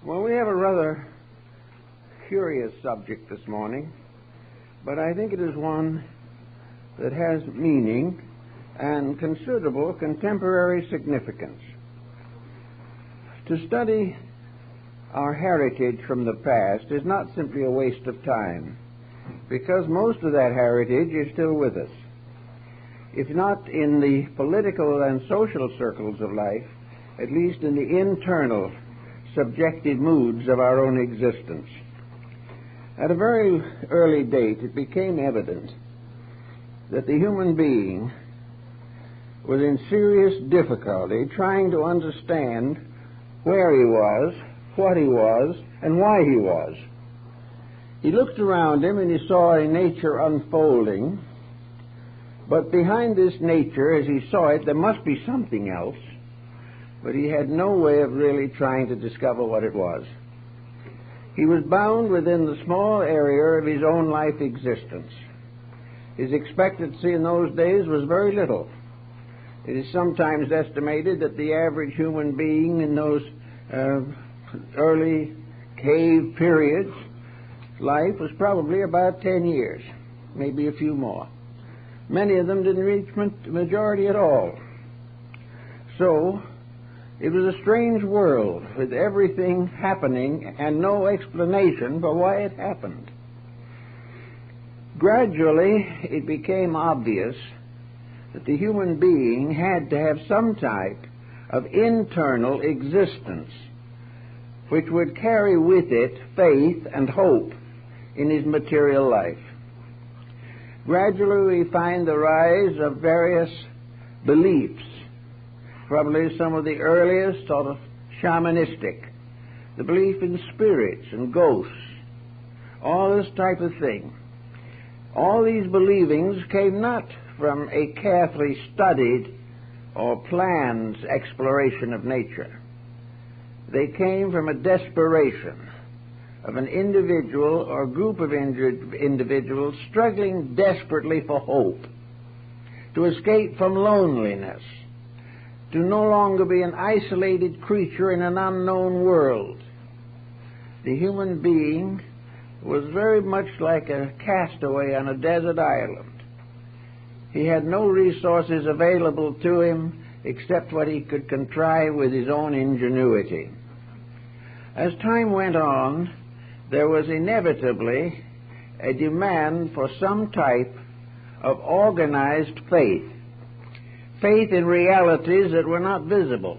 Well, we have a rather curious subject this morning, but I think it is one that has meaning and considerable contemporary significance. To study our heritage from the past is not simply a waste of time, because most of that heritage is still with us. If not in the political and social circles of life, at least in the internal, subjective moods of our own existence. At a very early date, it became evident that the human being was in serious difficulty trying to understand where he was, what he was, and why he was. He looked around him and he saw a nature unfolding, but behind this nature, as he saw it, there must be something else, but he had no way of really trying to discover what it was. He was bound within the small area of his own life existence. His expectancy in those days was very little. It is sometimes estimated that the average human being in those early cave periods, life was probably about 10 years, maybe a few more. Many of them didn't reach majority at all. So, it was a strange world with everything happening and no explanation for why it happened. Gradually, it became obvious that the human being had to have some type of internal existence which would carry with it faith and hope in his material life. Gradually, we find the rise of various beliefs, probably some of the earliest sort of shamanistic, the belief in spirits and ghosts, all this type of thing. All these believings came not from a carefully studied or planned exploration of nature. They came from a desperation of an individual or group of individuals struggling desperately for hope, to escape from loneliness, to no longer be an isolated creature in an unknown world. The human being was very much like a castaway on a desert island. He had no resources available to him except what he could contrive with his own ingenuity. As time went on, there was inevitably a demand for some type of organized faith in realities that were not visible.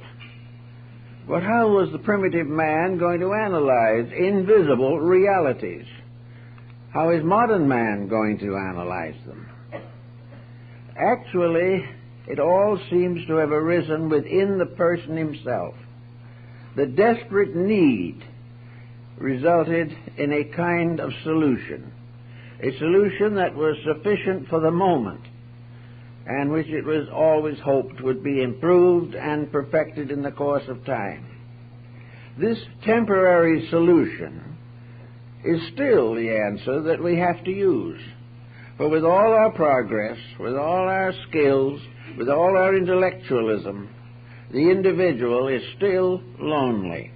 But how was the primitive man going to analyze invisible realities? How is modern man going to analyze them? Actually, it all seems to have arisen within the person himself. The desperate need resulted in a kind of solution, a solution that was sufficient for the moment, and which it was always hoped would be improved and perfected in the course of time. This temporary solution is still the answer that we have to use. For with all our progress, with all our skills, with all our intellectualism, the individual is still lonely.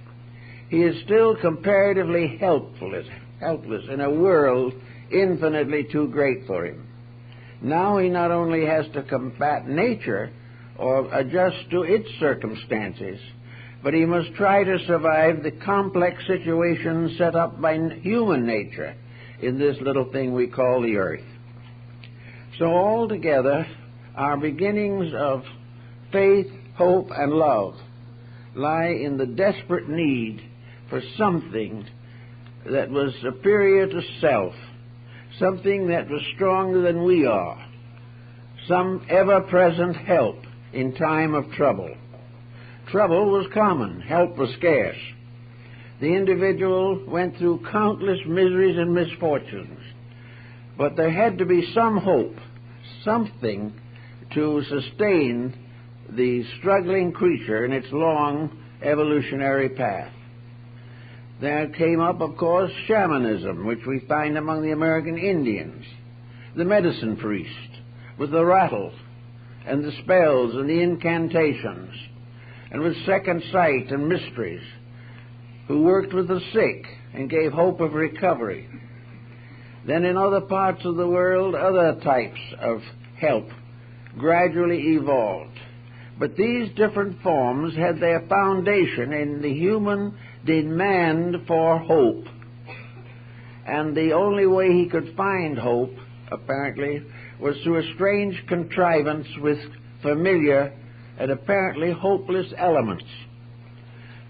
He is still comparatively helpless in a world infinitely too great for him. Now he not only has to combat nature or adjust to its circumstances, but he must try to survive the complex situations set up by human nature in this little thing we call the earth. So altogether, our beginnings of faith, hope, and love lie in the desperate need for something that was superior to self, something that was stronger than we are, some ever-present help in time of trouble. Trouble was common, help was scarce. The individual went through countless miseries and misfortunes, but there had to be some hope, something to sustain the struggling creature in its long evolutionary path. There came up, of course, shamanism, which we find among the American Indians, the medicine priest with the rattle and the spells and the incantations, and with second sight and mysteries, who worked with the sick and gave hope of recovery. Then in other parts of the world, other types of help gradually evolved. But these different forms had their foundation in the human demand for hope. And the only way he could find hope, apparently, was through a strange contrivance with familiar and apparently hopeless elements.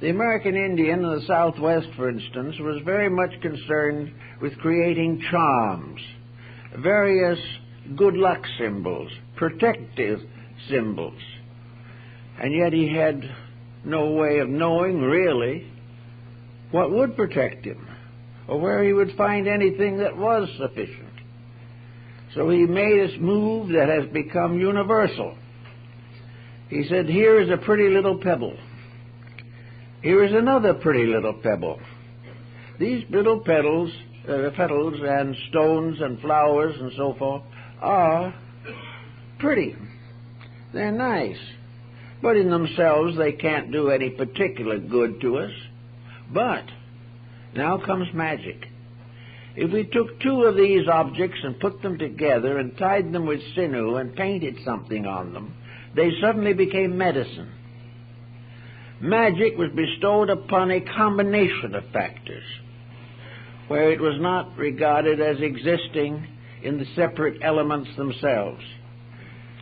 The American Indian in the Southwest, for instance, was very much concerned with creating charms, various good luck symbols, protective symbols. And yet he had no way of knowing, really, what would protect him, or where he would find anything that was sufficient. So he made a move that has become universal. He said, here is a pretty little pebble. Here is another pretty little pebble. These little petals and stones and flowers and so forth are pretty. They're nice. But in themselves they can't do any particular good to us. But now comes magic. If we took two of these objects and put them together and tied them with sinew and painted something on them, they suddenly became medicine. Magic was bestowed upon a combination of factors, where it was not regarded as existing in the separate elements themselves.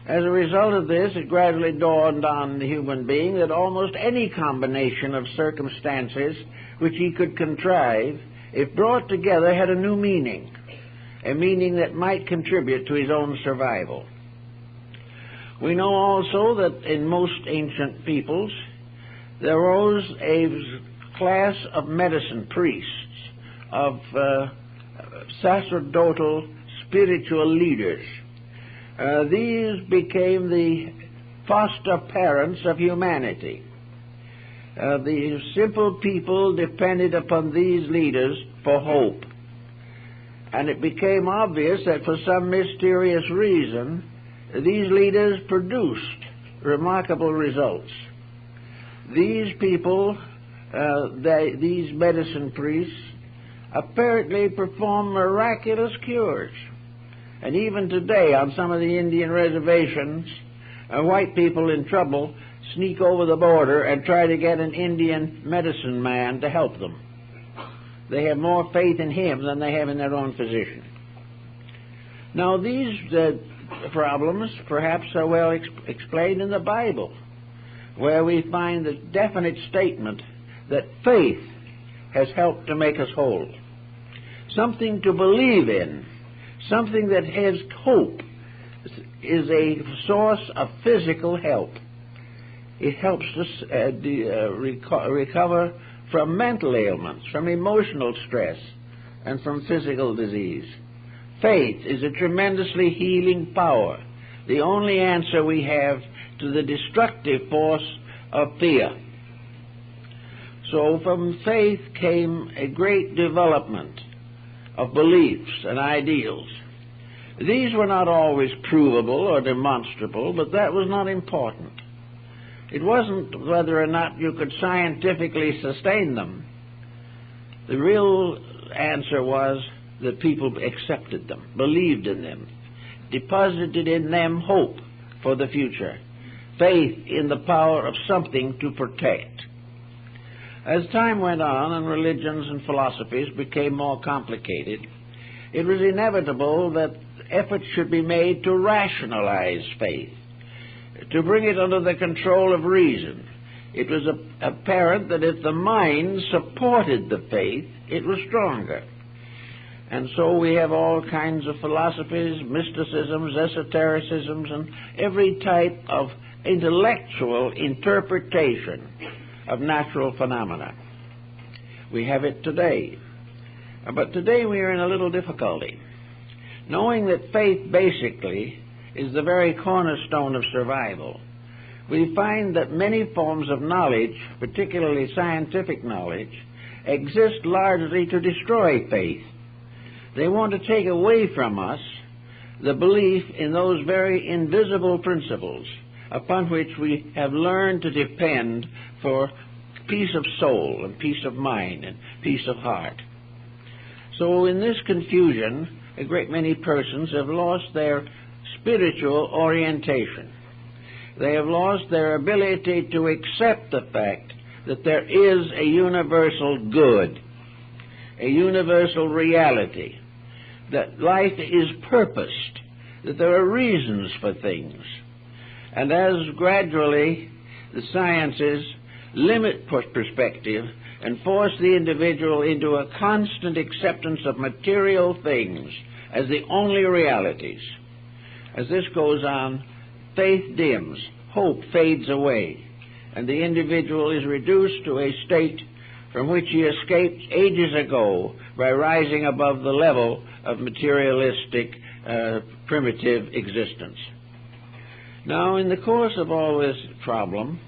As a result of this, it gradually dawned on the human being that almost any combination of circumstances which he could contrive, if brought together, had a new meaning, a meaning that might contribute to his own survival. We know also that in most ancient peoples, there arose a class of medicine priests, of sacerdotal spiritual leaders. These became the foster parents of humanity. The simple people depended upon these leaders for hope. And it became obvious that for some mysterious reason, these leaders produced remarkable results. These people, these medicine priests, apparently perform miraculous cures. And even today, on some of the Indian reservations, white people in trouble sneak over the border and try to get an Indian medicine man to help them. They have more faith in him than they have in their own physician. Now, these problems perhaps are well explained in the Bible, where we find the definite statement that faith has helped to make us whole. Something to believe in, something that has hope, is a source of physical help. It helps us recover from mental ailments, from emotional stress, and from physical disease. Faith is a tremendously healing power, the only answer we have to the destructive force of fear. So from faith came a great development of beliefs and ideals. These were not always provable or demonstrable, but that was not important. It wasn't whether or not you could scientifically sustain them. The real answer was that people accepted them, believed in them, deposited in them hope for the future, faith in the power of something to protect. As time went on and religions and philosophies became more complicated, it was inevitable that efforts should be made to rationalize faith, to bring it under the control of reason. It was apparent that if the mind supported the faith, it was stronger. And so we have all kinds of philosophies, mysticisms, esotericisms, and every type of intellectual interpretation of natural phenomena. We have it today. But today we are in a little difficulty. Knowing that faith basically is the very cornerstone of survival, we find that many forms of knowledge, particularly scientific knowledge, exist largely to destroy faith. They want to take away from us the belief in those very invisible principles upon which we have learned to depend for peace of soul and peace of mind and peace of heart. So in this confusion, a great many persons have lost their spiritual orientation. They have lost their ability to accept the fact that there is a universal good, a universal reality, that life is purposed, that there are reasons for things. And as gradually the sciences limit perspective and force the individual into a constant acceptance of material things as the only realities, as this goes on, faith dims, hope fades away, and the individual is reduced to a state from which he escaped ages ago by rising above the level of materialistic, primitive existence. Now, in the course of all this problem,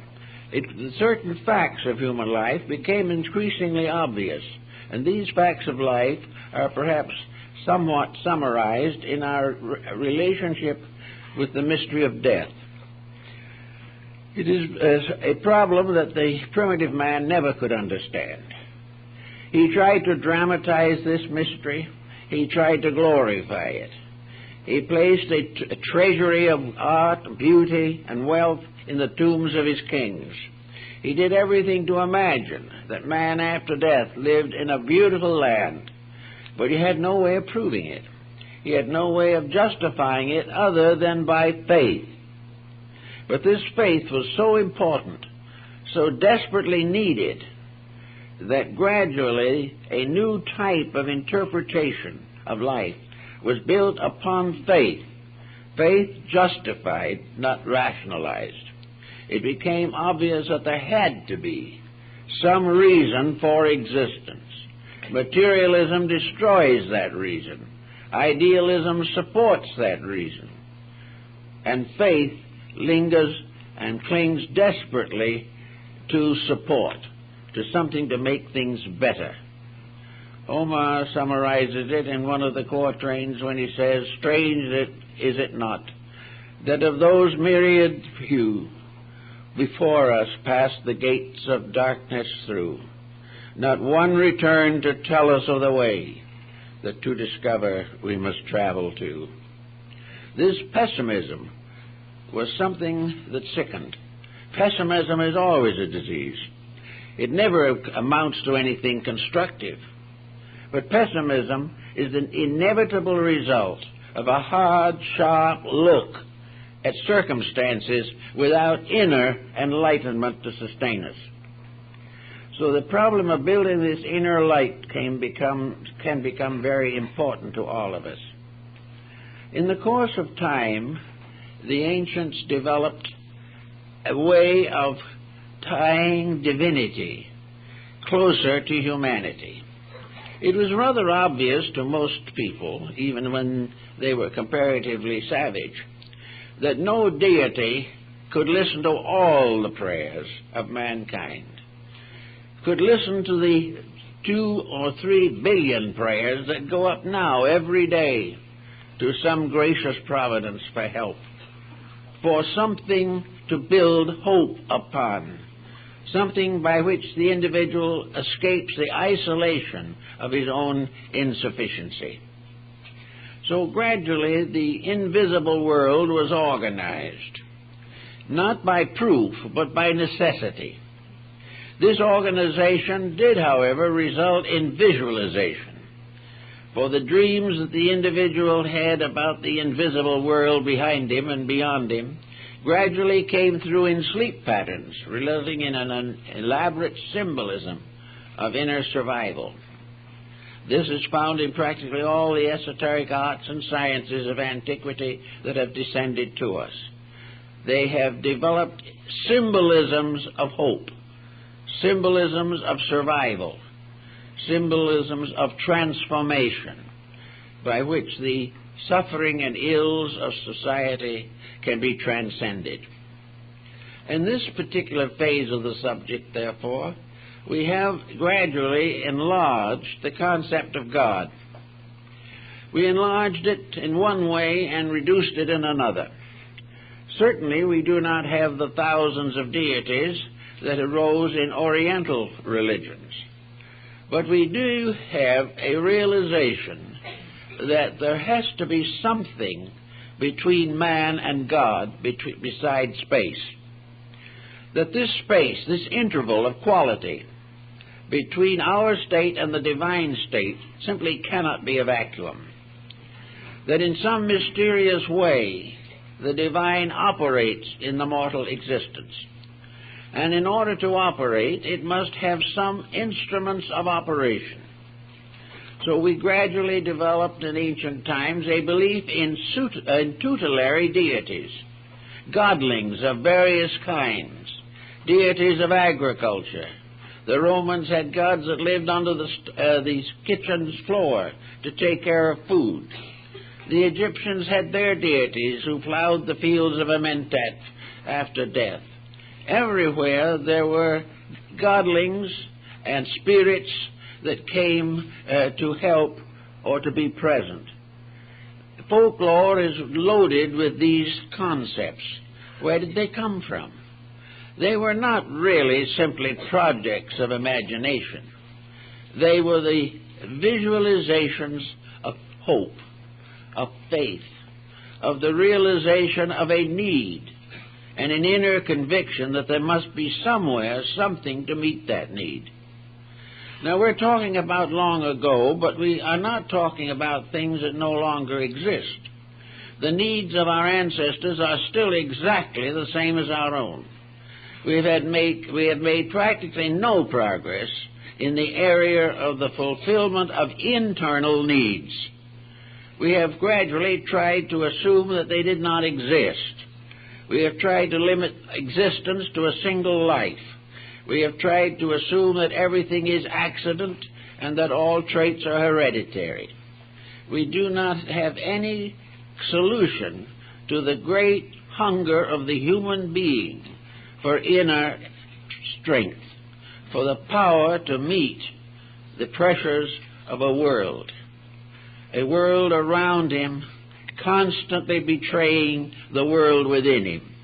certain facts of human life became increasingly obvious, and these facts of life are perhaps somewhat summarized in our relationship with the mystery of death. It is a problem that the primitive man never could understand. He tried to dramatize this mystery. He tried to glorify it. He placed a treasury of art, beauty, and wealth in the tombs of his kings. He did everything to imagine that man after death lived in a beautiful land, but he had no way of proving it. He had no way of justifying it other than by faith. But this faith was so important, so desperately needed, that gradually a new type of interpretation of life was built upon faith. Faith justified, not rationalized. It became obvious that there had to be some reason for existence. Materialism destroys that reason. Idealism supports that reason. And faith lingers and clings desperately to support, to something to make things better. Homer summarizes it in one of the quatrains when he says, "Strange is it not, that of those myriad few before us passed the gates of darkness through, not one returned to tell us of the way that to discover we must travel to." This pessimism was something that sickened. Pessimism is always a disease. It never amounts to anything constructive. But pessimism is an inevitable result of a hard, sharp look at circumstances without inner enlightenment to sustain us. So the problem of building this inner light can become very important to all of us. In the course of time, the ancients developed a way of tying divinity closer to humanity. It was rather obvious to most people, even when they were comparatively savage, that no deity could listen to all the prayers of mankind, could listen to the 2 or 3 billion prayers that go up now every day to some gracious providence for help, for something to build hope upon, something by which the individual escapes the isolation of his own insufficiency. So gradually the invisible world was organized, not by proof, but by necessity. This organization did, however, result in visualization, for the dreams that the individual had about the invisible world behind him and beyond him gradually came through in sleep patterns, resulting in an elaborate symbolism of inner survival. This is found in practically all the esoteric arts and sciences of antiquity that have descended to us. They have developed symbolisms of hope, symbolisms of survival, symbolisms of transformation, by which the suffering and ills of society can be transcended. In this particular phase of the subject, therefore, we have gradually enlarged the concept of God. We enlarged it in one way and reduced it in another. Certainly we do not have the thousands of deities that arose in Oriental religions. But we do have a realization that there has to be something between man and God besides space. That this space, this interval of quality between our state and the divine state simply cannot be a vacuum. That in some mysterious way the divine operates in the mortal existence. And in order to operate, it must have some instruments of operation. So we gradually developed in ancient times a belief in tutelary deities, godlings of various kinds, deities of agriculture. The Romans had gods that lived under the kitchen's floor to take care of food. The Egyptians had their deities who plowed the fields of Amentet after death. Everywhere there were godlings and spirits that came to help or to be present. Folklore is loaded with these concepts. Where did they come from? They were not really simply projects of imagination. They were the visualizations of hope, of faith, of the realization of a need, and an inner conviction that there must be somewhere something to meet that need. Now, we're talking about long ago, but we are not talking about things that no longer exist. The needs of our ancestors are still exactly the same as our own. We have made practically no progress in the area of the fulfillment of internal needs. We have gradually tried to assume that they did not exist. We have tried to limit existence to a single life. We have tried to assume that everything is accident and that all traits are hereditary. We do not have any solution to the great hunger of the human being for inner strength, for the power to meet the pressures of a world around him constantly betraying the world within him.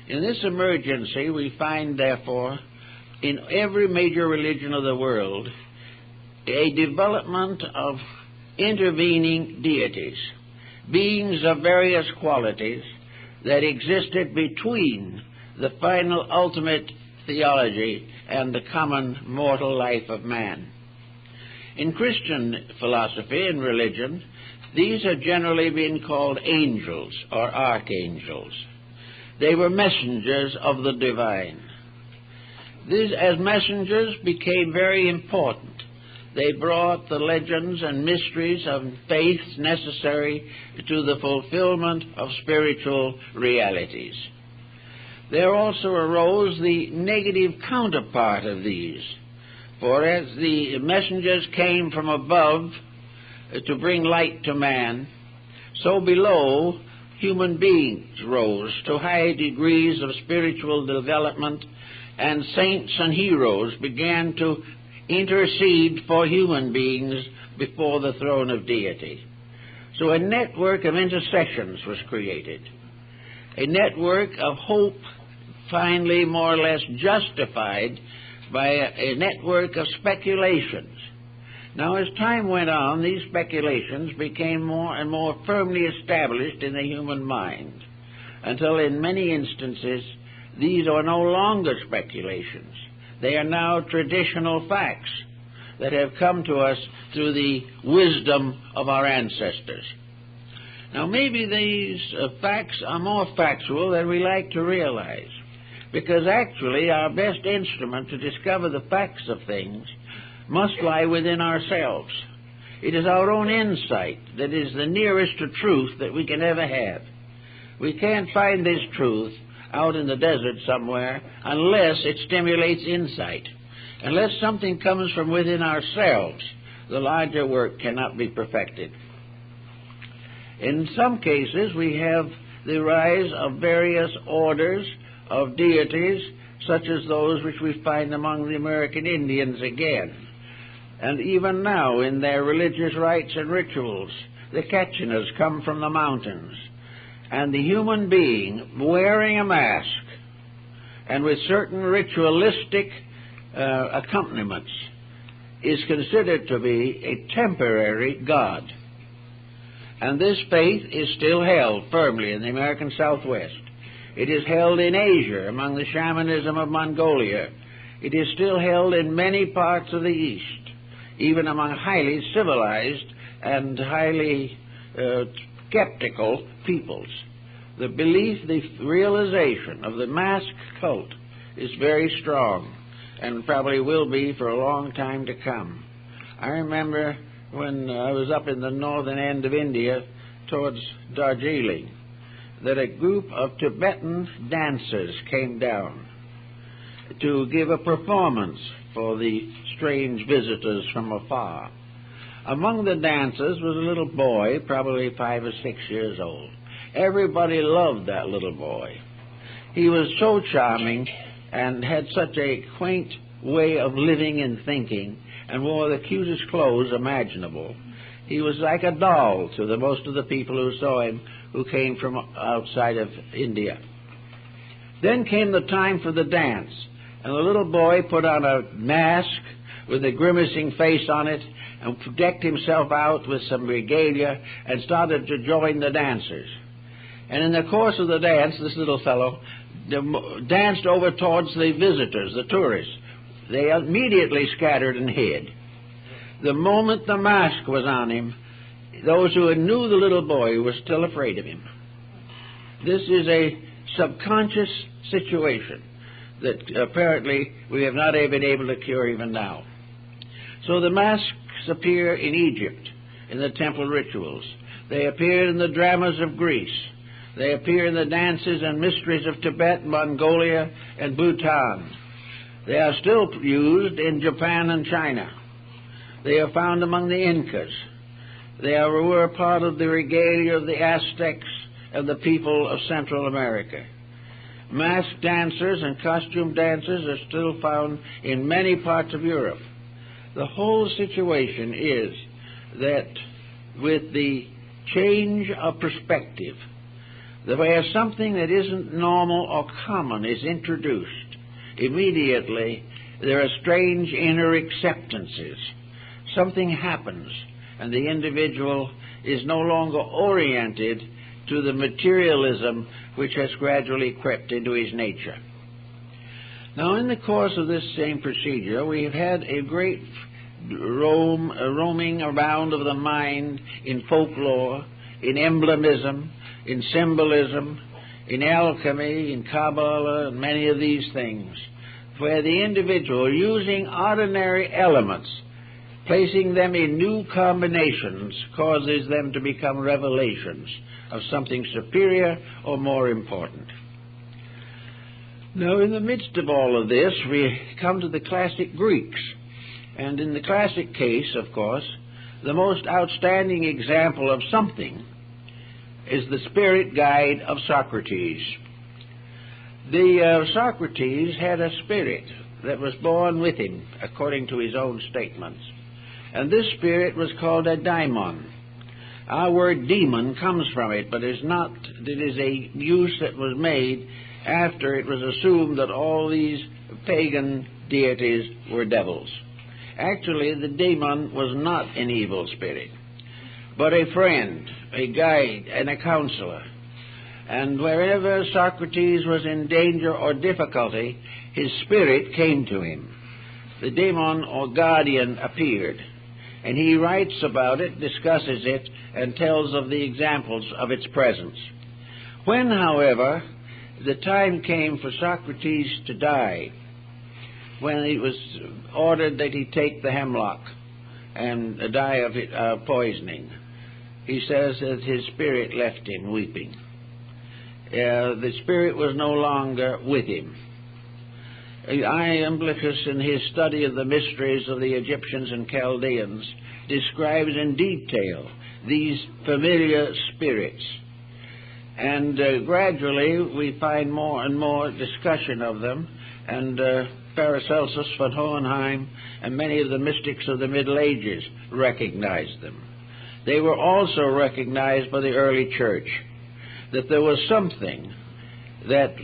In this emergency, we find, therefore, in every major religion of the world, a development of intervening deities, beings of various qualities that existed between the final ultimate theology and the common mortal life of man. In Christian philosophy and religion, these have generally been called angels or archangels. They were messengers of the divine. These, as messengers, became very important. They brought the legends and mysteries of faiths necessary to the fulfillment of spiritual realities. There also arose the negative counterpart of these, for as the messengers came from above to bring light to man, so below human beings rose to high degrees of spiritual development, and saints and heroes began to intercede for human beings before the throne of deity. So a network of intercessions was created, a network of hope finally more or less justified by a network of speculations. Now, as time went on, these speculations became more and more firmly established in the human mind, until in many instances these are no longer speculations. They are now traditional facts that have come to us through the wisdom of our ancestors. Now, maybe these facts are more factual than we like to realize, because actually our best instrument to discover the facts of things must lie within ourselves. It is our own insight that is the nearest to truth that we can ever have. We can't find this truth out in the desert somewhere unless it stimulates insight. Unless something comes from within ourselves, the larger work cannot be perfected. In some cases, we have the rise of various orders of deities, such as those which we find among the American Indians again. And even now, in their religious rites and rituals, the Ketchinas come from the mountains. And the human being, wearing a mask, and with certain ritualistic accompaniments, is considered to be a temporary god. And this faith is still held firmly in the American Southwest. It is held in Asia among the shamanism of Mongolia. It is still held in many parts of the East, even among highly civilized and highly skeptical peoples. The belief, the realization of the mask cult is very strong, and probably will be for a long time to come. I remember when I was up in the northern end of India towards Darjeeling, that a group of Tibetan dancers came down to give a performance for the strange visitors from afar. Among the dancers was a little boy, probably 5 or 6 years old. Everybody loved that little boy. He was so charming and had such a quaint way of living and thinking, and wore the cutest clothes imaginable. He was like a doll to most of the people who saw him, who came from outside of India. Then came the time for the dance, and the little boy put on a mask with a grimacing face on it, and decked himself out with some regalia, and started to join the dancers. And in the course of the dance, this little fellow danced over towards the visitors, the tourists. They immediately scattered and hid. The moment the mask was on him, those who knew the little boy were still afraid of him. This is a subconscious situation that apparently we have not been able to cure even now. So the masks appear in Egypt, in the temple rituals. They appear in the dramas of Greece. They appear in the dances and mysteries of Tibet, Mongolia, and Bhutan. They are still used in Japan and China. They are found among the Incas. They were a part of the regalia of the Aztecs and the people of Central America. Masked dancers and costume dancers are still found in many parts of Europe. The whole situation is that with the change of perspective, where something that isn't normal or common is introduced, immediately there are strange inner acceptances. Something happens, and the individual is no longer oriented to the materialism which has gradually crept into his nature. Now, in the course of this same procedure, we have had a great roaming around of the mind in folklore, in emblemism, in symbolism, in alchemy, in Kabbalah, and many of these things, where the individual, using ordinary elements, placing them in new combinations, causes them to become revelations of something superior or more important. Now, in the midst of all of this, we come to the classic Greeks. And in the classic case, of course, the most outstanding example of something is the spirit guide of Socrates. Socrates had a spirit that was born with him, according to his own statements. And this spirit was called a daemon. Our word demon comes from it, but it is a use that was made after it was assumed that all these pagan deities were devils. Actually, the demon was not an evil spirit, but a friend, a guide, and a counselor. And wherever Socrates was in danger or difficulty, his spirit came to him. The daemon or guardian appeared, and he writes about it, discusses it, and tells of the examples of its presence. When, however, the time came for Socrates to die, when it was ordered that he take the hemlock and die of poisoning, he says that his spirit left him weeping. The spirit was no longer with him. Iamblichus, in his study of the mysteries of the Egyptians and Chaldeans, describes in detail these familiar spirits. And gradually we find more and more discussion of them, and Paracelsus, von Hohenheim, and many of the mystics of the Middle Ages recognized them. They were also recognized by the early church, that there was something that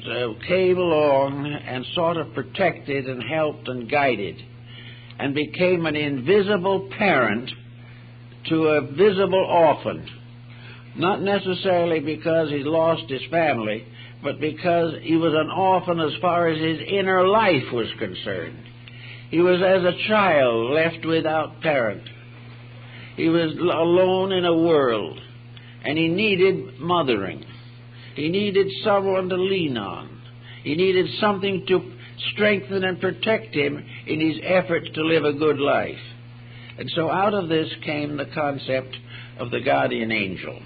came along and sort of protected and helped and guided and became an invisible parent to a visible orphan, not necessarily because he lost his family, but because he was an orphan as far as his inner life was concerned. He was as a child left without parent. He was alone in a world, and he needed mothering. He needed someone to lean on. He needed something to strengthen and protect him in his efforts to live a good life. And so out of this came the concept of the guardian angel.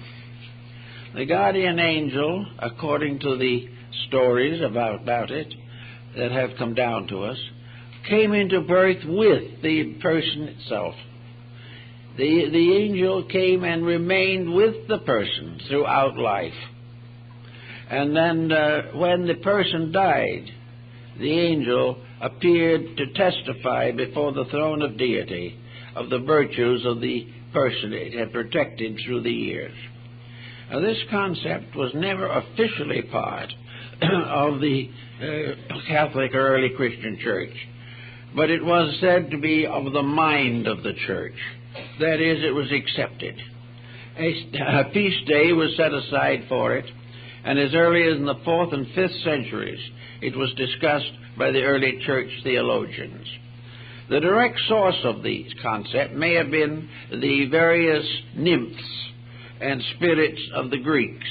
The guardian angel, according to the stories about it that have come down to us, came into birth with the person itself. The angel came and remained with the person throughout life. And then when the person died, the angel appeared to testify before the throne of deity of the virtues of the person it had protected through the years. Now, this concept was never officially part of the Catholic or early Christian church, but it was said to be of the mind of the church. That is, it was accepted. A feast day was set aside for it, and as early as in the 4th and 5th centuries, it was discussed by the early church theologians. The direct source of the concept may have been the various nymphs and spirits of the Greeks.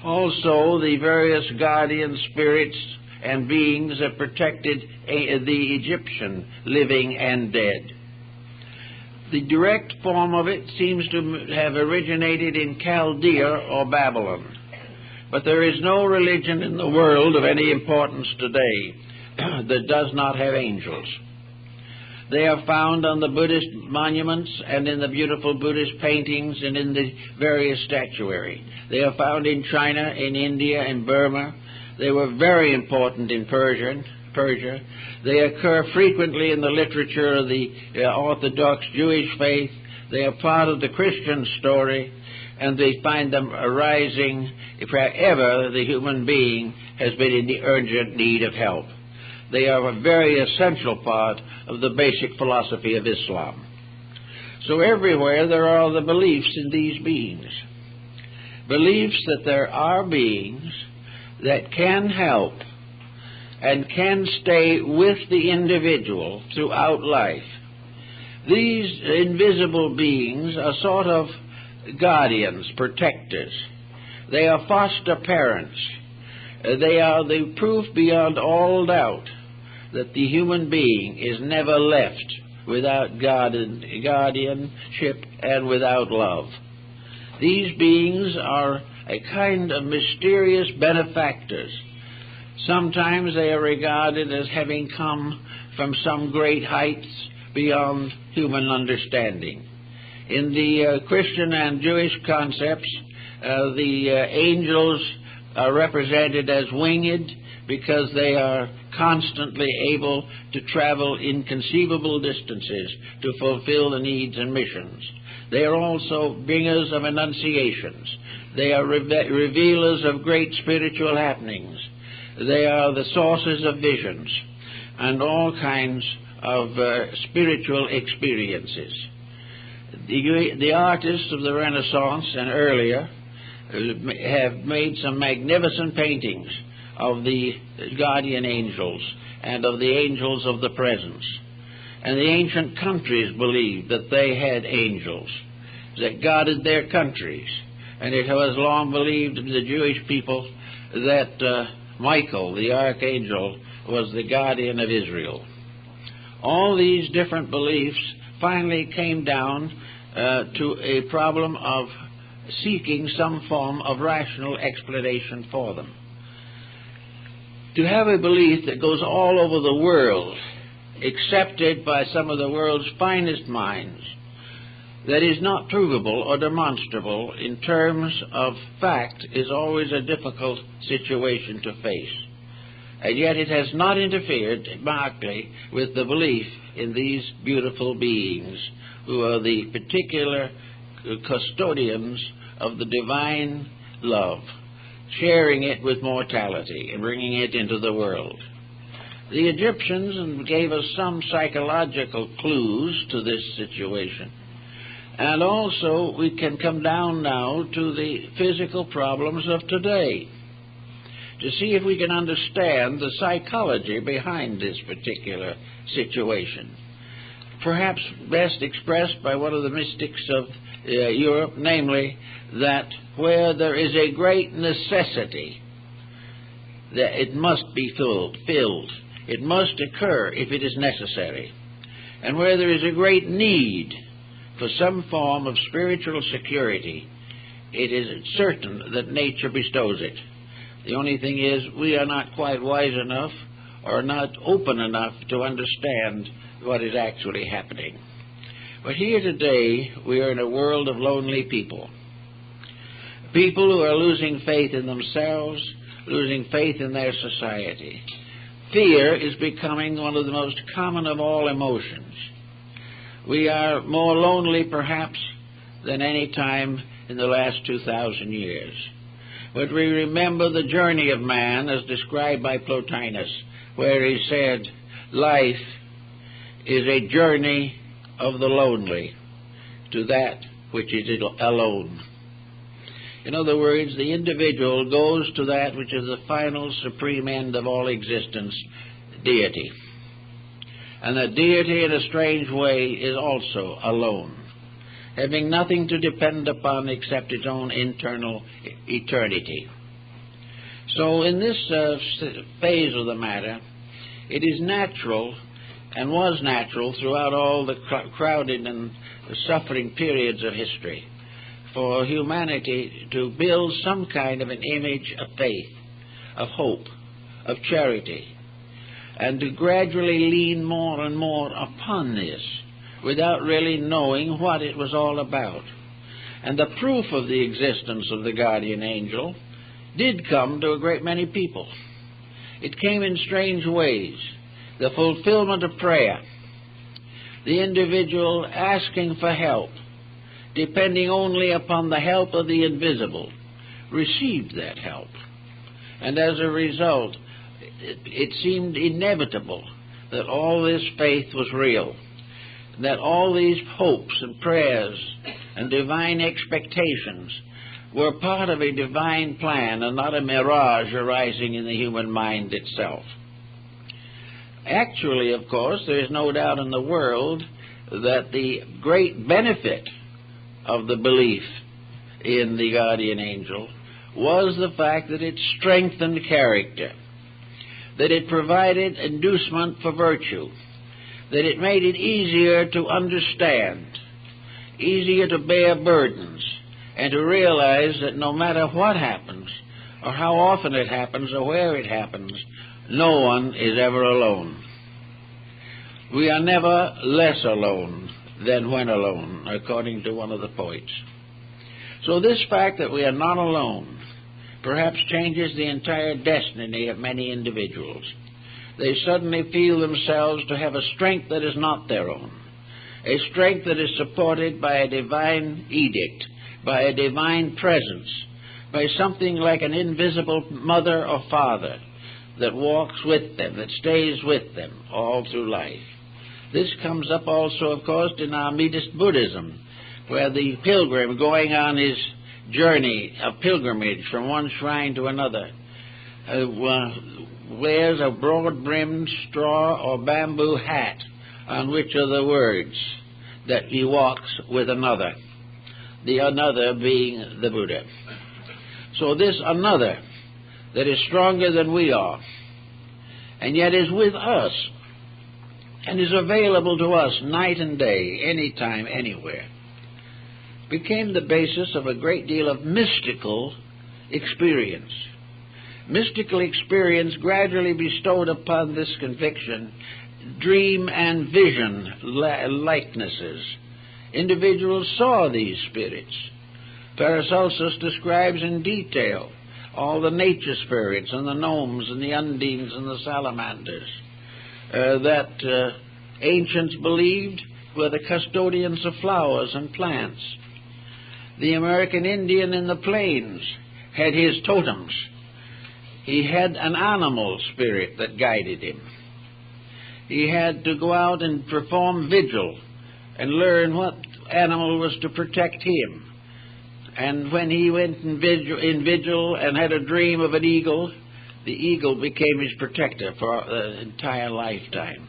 Also, the various guardian spirits and beings that protected the Egyptian living and dead. The direct form of it seems to have originated in Chaldea or Babylon. But there is no religion in the world of any importance today that does not have angels. They are found on the Buddhist monuments and in the beautiful Buddhist paintings and in the various statuary. They are found in China, in India, in Burma. They were very important in Persia. They occur frequently in the literature of the Orthodox Jewish faith. They are part of the Christian story, and they find them arising wherever the human being has been in the urgent need of help. They are a very essential part of the basic philosophy of Islam. So everywhere there are the beliefs in these beings. Beliefs that there are beings that can help and can stay with the individual throughout life. These invisible beings are sort of guardians, protectors. They are foster parents. They are the proof beyond all doubt that the human being is never left without guardianship and without love. These beings are a kind of mysterious benefactors. Sometimes they are regarded as having come from some great heights beyond human understanding. In the Christian and Jewish concepts, the angels are represented as winged because they are constantly able to travel inconceivable distances to fulfill the needs and missions. They are also bringers of annunciations. They are revealers of great spiritual happenings. They are the sources of visions and all kinds of spiritual experiences. The artists of the Renaissance and earlier have made some magnificent paintings of the guardian angels and of the angels of the presence. And the ancient countries believed that they had angels that guarded their countries. And it was long believed in the Jewish people that Michael, the archangel, was the guardian of Israel. All these different beliefs finally came down to a problem of seeking some form of rational explanation for them. To have a belief that goes all over the world, accepted by some of the world's finest minds, that is not provable or demonstrable in terms of fact is always a difficult situation to face. And yet it has not interfered markedly with the belief in these beautiful beings who are the particular custodians of the divine love, sharing it with mortality and bringing it into the world. The Egyptians gave us some psychological clues to this situation. And also we can come down now to the physical problems of today to see if we can understand the psychology behind this particular situation. Perhaps best expressed by one of the mystics of Europe, namely that where there is a great necessity, that it must be filled. It must occur if it is necessary. And where there is a great need for some form of spiritual security, it is certain that nature bestows it. The only thing is we are not quite wise enough or not open enough to understand what is actually happening. But here today we are in a world of lonely people. People who are losing faith in themselves, losing faith in their society. Fear is becoming one of the most common of all emotions. We are more lonely perhaps than any time in the last 2,000 years. But we remember the journey of man as described by Plotinus, where he said, life is a journey of the lonely to that which is alone. In other words, the individual goes to that which is the final supreme end of all existence, deity. And the deity in a strange way is also alone, having nothing to depend upon except its own internal eternity. So in this phase of the matter, it is natural and was natural throughout all the crowded and the suffering periods of history for humanity to build some kind of an image of faith, of hope, of charity, and to gradually lean more and more upon this without really knowing what it was all about. And the proof of the existence of the guardian angel did come to a great many people. It came in strange ways. The fulfillment of prayer, the individual asking for help, depending only upon the help of the invisible, received that help. And as a result, it seemed inevitable that all this faith was real, that all these hopes and prayers and divine expectations were part of a divine plan and not a mirage arising in the human mind itself. Actually, of course, there is no doubt in the world that the great benefit of the belief in the guardian angel was the fact that it strengthened character, that it provided inducement for virtue, that it made it easier to understand, easier to bear burdens, and to realize that no matter what happens, or how often it happens, or where it happens, no one is ever alone. We are never less alone than when alone, according to one of the poets. So this fact that we are not alone perhaps changes the entire destiny of many individuals. They suddenly feel themselves to have a strength that is not their own, a strength that is supported by a divine edict, by a divine presence, by something like an invisible mother or father that walks with them, that stays with them all through life. This comes up also, of course, in our Buddhist Buddhism, where the pilgrim going on his journey of pilgrimage from one shrine to another wears a broad-brimmed straw or bamboo hat on which are the words that he walks with another, the another being the Buddha. So this another that is stronger than we are, and yet is with us, and is available to us night and day, anytime, anywhere, became the basis of a great deal of mystical experience. Mystical experience gradually bestowed upon this conviction dream and vision likenesses. Individuals saw these spirits. Paracelsus describes in detail all the nature spirits and the gnomes and the undines and the salamanders that ancients believed were the custodians of flowers and plants. The American Indian in the plains had his totems. He had an animal spirit that guided him. He had to go out and perform vigil and learn what animal was to protect him. And when he went in vigil and had a dream of an eagle, the eagle became his protector for the entire lifetime.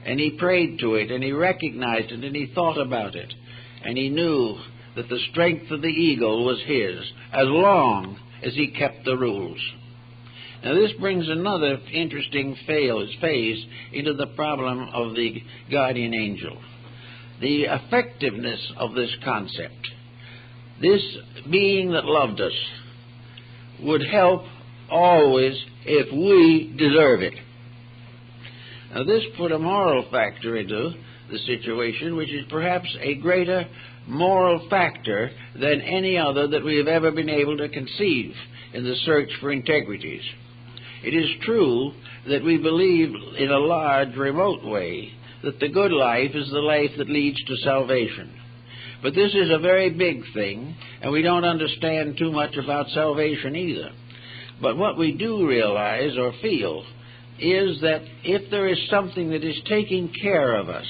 And he prayed to it, and he recognized it, and he thought about it. And he knew that the strength of the eagle was his, as long as he kept the rules. Now this brings another interesting phase into the problem of the guardian angel. The effectiveness of this concept. This being that loved us would help always if we deserve it. Now this put a moral factor into the situation, which is perhaps a greater moral factor than any other that we have ever been able to conceive in the search for integrities. It is true that we believe in a large, remote way that the good life is the life that leads to salvation. But this is a very big thing, and we don't understand too much about salvation either. But what we do realize or feel is that if there is something that is taking care of us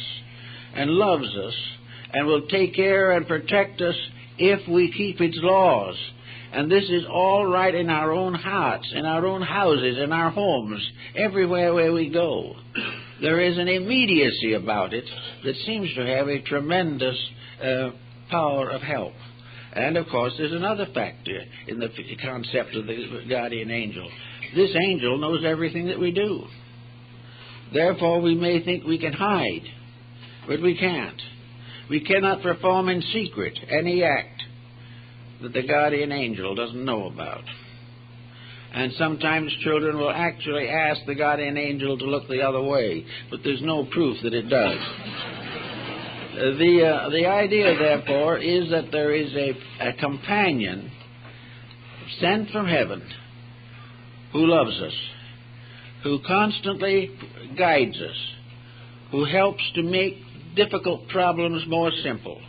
and loves us and will take care and protect us if we keep its laws, and this is all right in our own hearts, in our own houses, in our homes, everywhere where we go, there is an immediacy about it that seems to have a tremendous power of help. And, of course, there's another factor in the concept of the guardian angel. This angel knows everything that we do. Therefore, we may think we can hide, but we can't. We cannot perform in secret any act that the guardian angel doesn't know about. And sometimes children will actually ask the guardian angel to look the other way, but there's no proof that it does. The idea, therefore, is that there is a companion sent from heaven who loves us, who constantly guides us, who helps to make difficult problems more simple.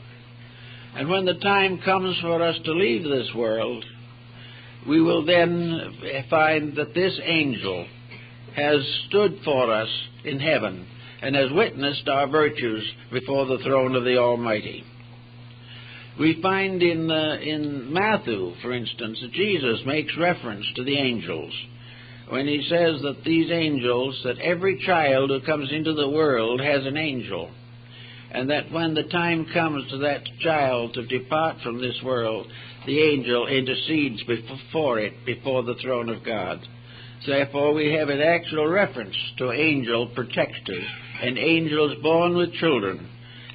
And when the time comes for us to leave this world, we will then find that this angel has stood for us in heaven and has witnessed our virtues before the throne of the Almighty. We find in Matthew, for instance, that Jesus makes reference to the angels when he says that these angels, that every child who comes into the world has an angel, and that when the time comes to that child to depart from this world, the angel intercedes before it, before the throne of God. Therefore, we have an actual reference to angel protectors and angels born with children,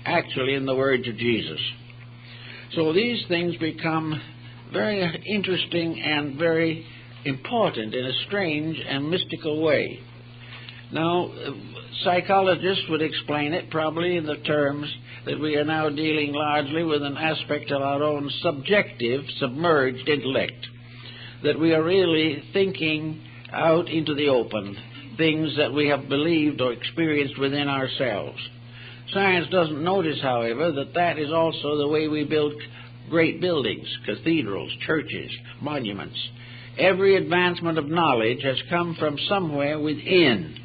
actually in the words of Jesus. So these things become very interesting and very important in a strange and mystical way. Now, psychologists would explain it probably in the terms that we are now dealing largely with an aspect of our own subjective, submerged intellect, that we are really thinking out into the open things that we have believed or experienced within ourselves. Science doesn't notice, however, that that is also the way we build great buildings, cathedrals, churches, monuments. Every advancement of knowledge has come from somewhere within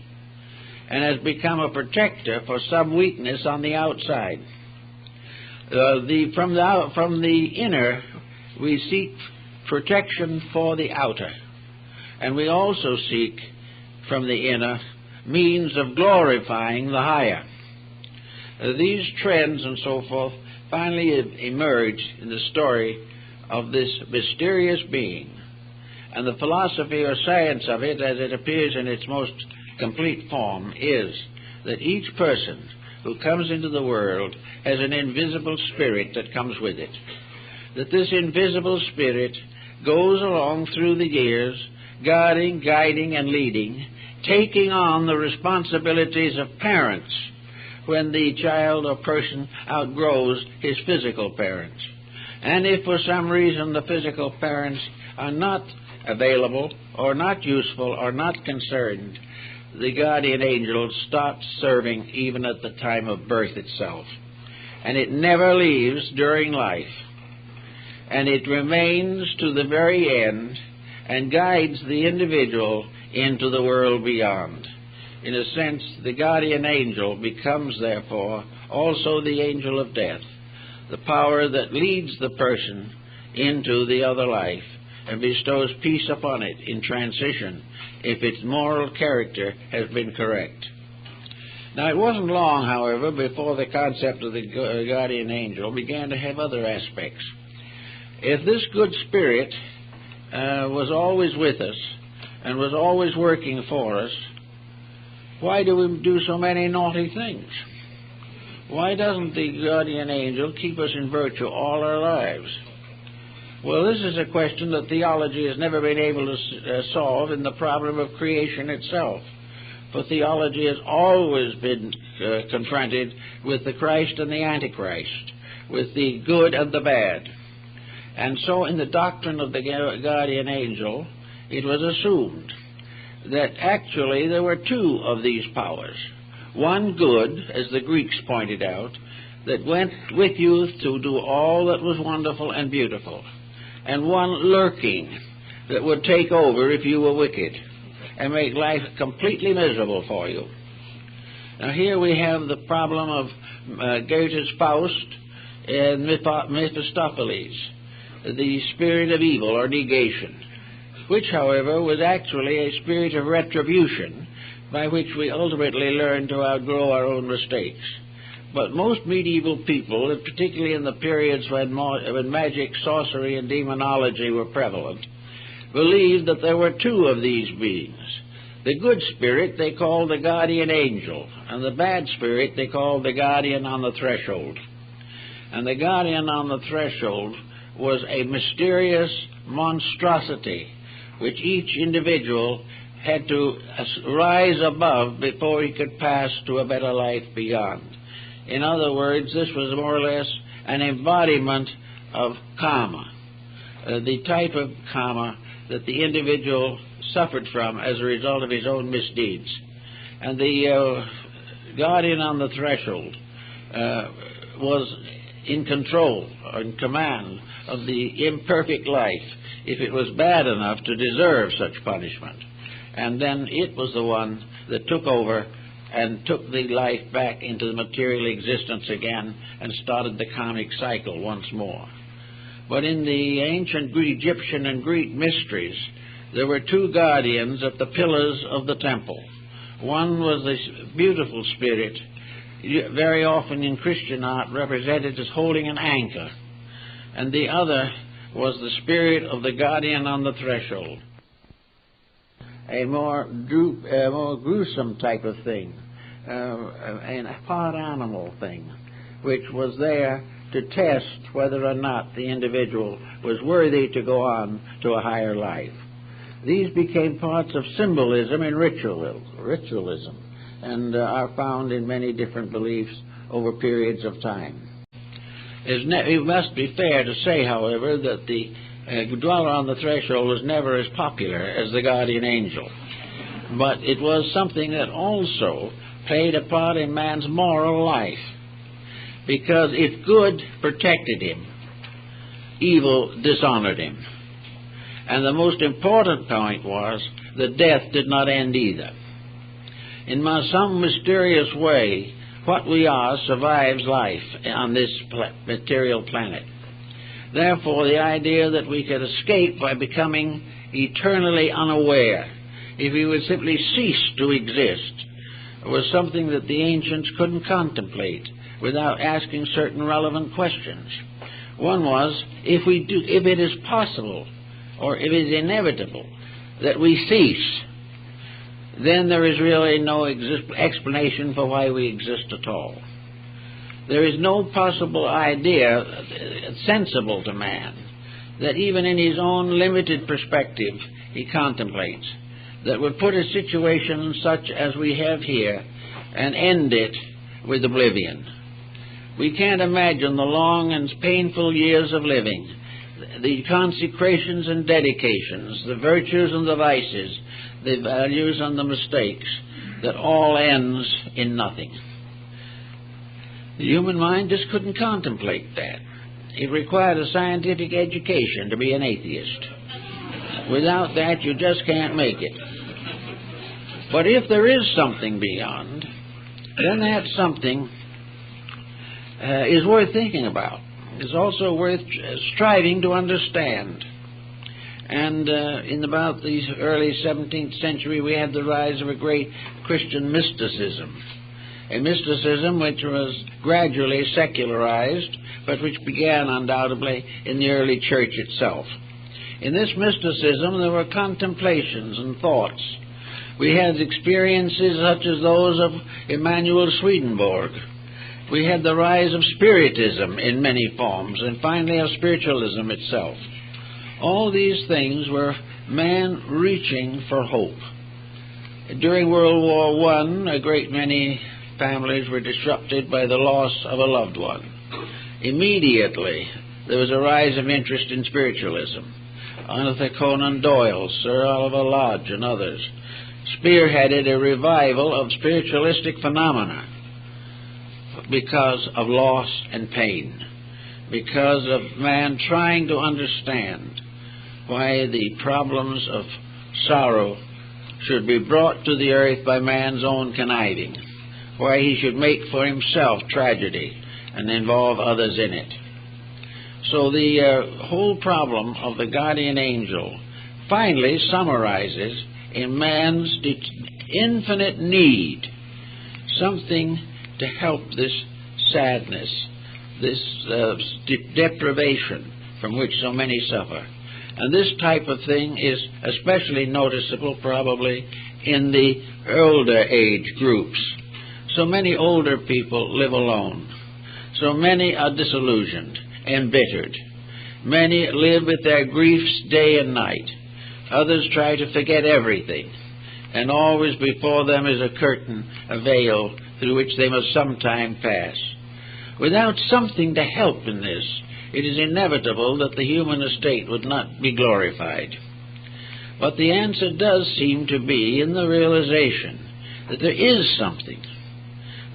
and has become a protector for some weakness on the outside. From the inner, we seek protection for the outer. And we also seek from the inner means of glorifying the higher. These trends and so forth finally emerge in the story of this mysterious being. And the philosophy or science of it, as it appears in its most complete form, is that each person who comes into the world has an invisible spirit that comes with it. That this invisible spirit goes along through the years, guarding, guiding, and leading, taking on the responsibilities of parents when the child or person outgrows his physical parents. And if for some reason the physical parents are not available or not useful or not concerned, the guardian angel stops serving even at the time of birth itself. And it never leaves during life. and it remains to the very end and guides the individual into the world beyond. In a sense, the guardian angel becomes, therefore, also the angel of death, the power that leads the person into the other life and bestows peace upon it in transition if its moral character has been correct. Now, it wasn't long, however, before the concept of the guardian angel began to have other aspects. If this good spirit was always with us and was always working for us, why do we do so many naughty things? Why doesn't the guardian angel keep us in virtue all our lives? Well, this is a question that theology has never been able to solve in the problem of creation itself. For theology has always been confronted with the Christ and the Antichrist, with the good and the bad. And so in the doctrine of the guardian angel, it was assumed that actually there were two of these powers. One good, as the Greeks pointed out, that went with you to do all that was wonderful and beautiful, and one lurking that would take over if you were wicked and make life completely miserable for you. Now here we have the problem of Goethe's Faust and Mephistopheles, the spirit of evil or negation, which, however, was actually a spirit of retribution by which we ultimately learn to outgrow our own mistakes. But most medieval people, and particularly in the periods when magic, sorcery, and demonology were prevalent, believed that there were two of these beings. The good spirit they called the guardian angel, and the bad spirit they called the guardian on the threshold. And the guardian on the threshold was a mysterious monstrosity which each individual had to rise above before he could pass to a better life beyond. In other words, this was more or less an embodiment of karma, the type of karma that the individual suffered from as a result of his own misdeeds. And the guardian on the threshold was in control or in command of the imperfect life if it was bad enough to deserve such punishment. And then it was the one that took over and took the life back into the material existence again and started the karmic cycle once more. But in the ancient Egyptian and Greek mysteries, there were two guardians at the pillars of the temple. One was this beautiful spirit, very often in Christian art represented as holding an anchor, and the other was the spirit of the guardian on the threshold, a more gruesome type of thing, a part animal thing, which was there to test whether or not the individual was worthy to go on to a higher life. These became parts of symbolism and ritualism, and are found in many different beliefs over periods of time. It must be fair to say, however, that the dweller on the threshold was never as popular as the guardian angel, but it was something that also played a part in man's moral life, because if good protected him, evil dishonored him. And the most important point was that death did not end either. In some mysterious way, what we are survives life on this material planet. Therefore, the idea that we could escape by becoming eternally unaware, if we would simply cease to exist, was something that the ancients couldn't contemplate without asking certain relevant questions. One was, if it is possible, or if it is inevitable, that we cease, then there is really no explanation for why we exist at all. There is no possible idea sensible to man that even in his own limited perspective he contemplates that would put a situation such as we have here and end it with oblivion. We can't imagine the long and painful years of living, the consecrations and dedications, the virtues and the vices, the values and the mistakes, that all ends in nothing. The human mind just couldn't contemplate that. it required a scientific education to be an atheist. Without that, you just can't make it. But if there is something beyond, then that something is worth thinking about. It's also worth striving to understand. And in about the early 17th century, we had the rise of a great Christian mysticism. A mysticism which was gradually secularized, but which began undoubtedly in the early church itself. In this mysticism, there were contemplations and thoughts. We had experiences such as those of Emanuel Swedenborg. We had the rise of Spiritism in many forms, and finally of spiritualism itself. All these things were man reaching for hope. During World War I, a great many families were disrupted by the loss of a loved one. Immediately, there was a rise of interest in spiritualism. Arthur Conan Doyle, Sir Oliver Lodge, and others spearheaded a revival of spiritualistic phenomena because of loss and pain, because of man trying to understand why the problems of sorrow should be brought to the earth by man's own conniving, why he should make for himself tragedy and involve others in it. So the whole problem of the guardian angel finally summarizes in man's infinite need something to help this sadness, this deprivation from which so many suffer. And this type of thing is especially noticeable probably in the older age groups. So many older people live alone. So many are disillusioned, embittered. Many live with their griefs day and night. Others try to forget everything, and always before them is a curtain, a veil, through which they must sometime pass. Without something to help in this, it is inevitable that the human estate would not be glorified. But the answer does seem to be in the realization that there is something.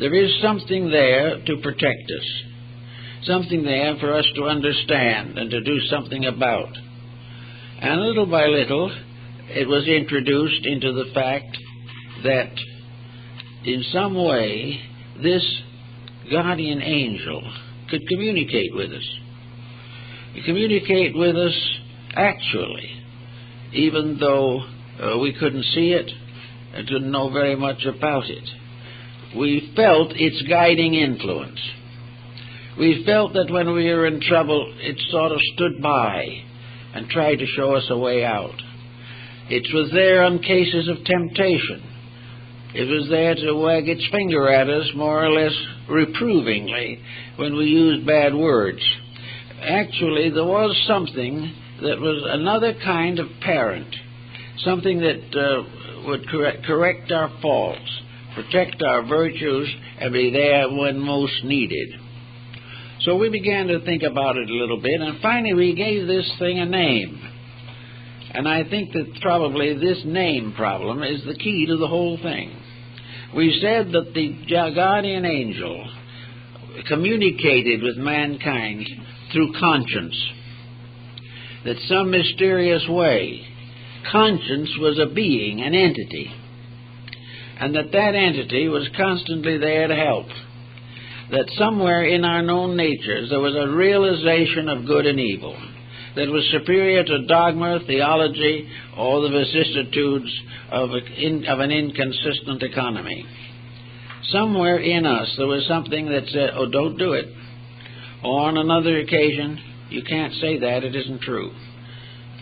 There is something there to protect us, something there for us to understand and to do something about. And little by little, it was introduced into the fact that in some way this guardian angel could communicate with us. Communicate with us actually, even though we couldn't see it and didn't know very much about it. We felt its guiding influence. We felt that when we were in trouble, it sort of stood by and tried to show us a way out. It was there on cases of temptation. It was there to wag its finger at us more or less reprovingly when we used bad words. Actually, there was something that was another kind of parent, something that would correct our faults, protect our virtues, and be there when most needed. So we began to think about it a little bit, and finally we gave this thing a name. And I think that probably this name problem is the key to the whole thing. We said that the guardian angel communicated with mankind through conscience, that some mysterious way conscience was a being, an entity, and that entity was constantly there to help, that somewhere in our known natures there was a realization of good and evil that was superior to dogma, theology, or the vicissitudes of an inconsistent economy. Somewhere in us there was something that said, oh, don't do it. Or on another occasion, you can't say that, it isn't true.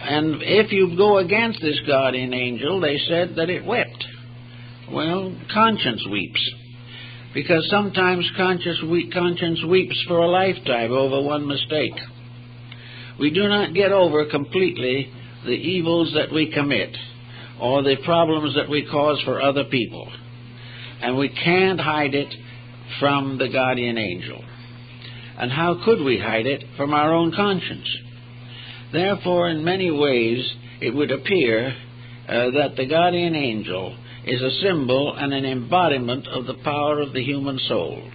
And if you go against this guardian angel, they said that it wept. Well, conscience weeps, because sometimes conscience weeps for a lifetime over one mistake. We do not get over completely the evils that we commit or the problems that we cause for other people, and we can't hide it from the guardian angel. And how could we hide it from our own conscience? Therefore, in many ways, it would appear that the guardian angel is a symbol and an embodiment of the power of the human soul.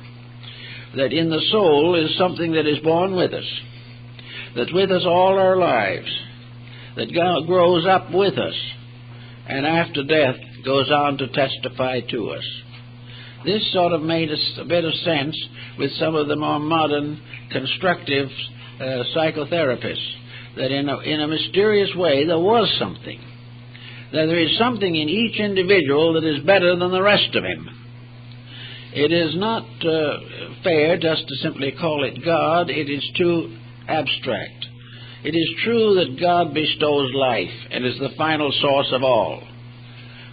That in the soul is something that is born with us, that with us all our lives, that God grows up with us, and after death goes on to testify to us. This sort of made a bit of sense with some of the more modern constructive psychotherapists, that in a mysterious way there was something, that there is something in each individual that is better than the rest of him. It is not fair just to simply call it God. It is too abstract. It is true that God bestows life and is the final source of all.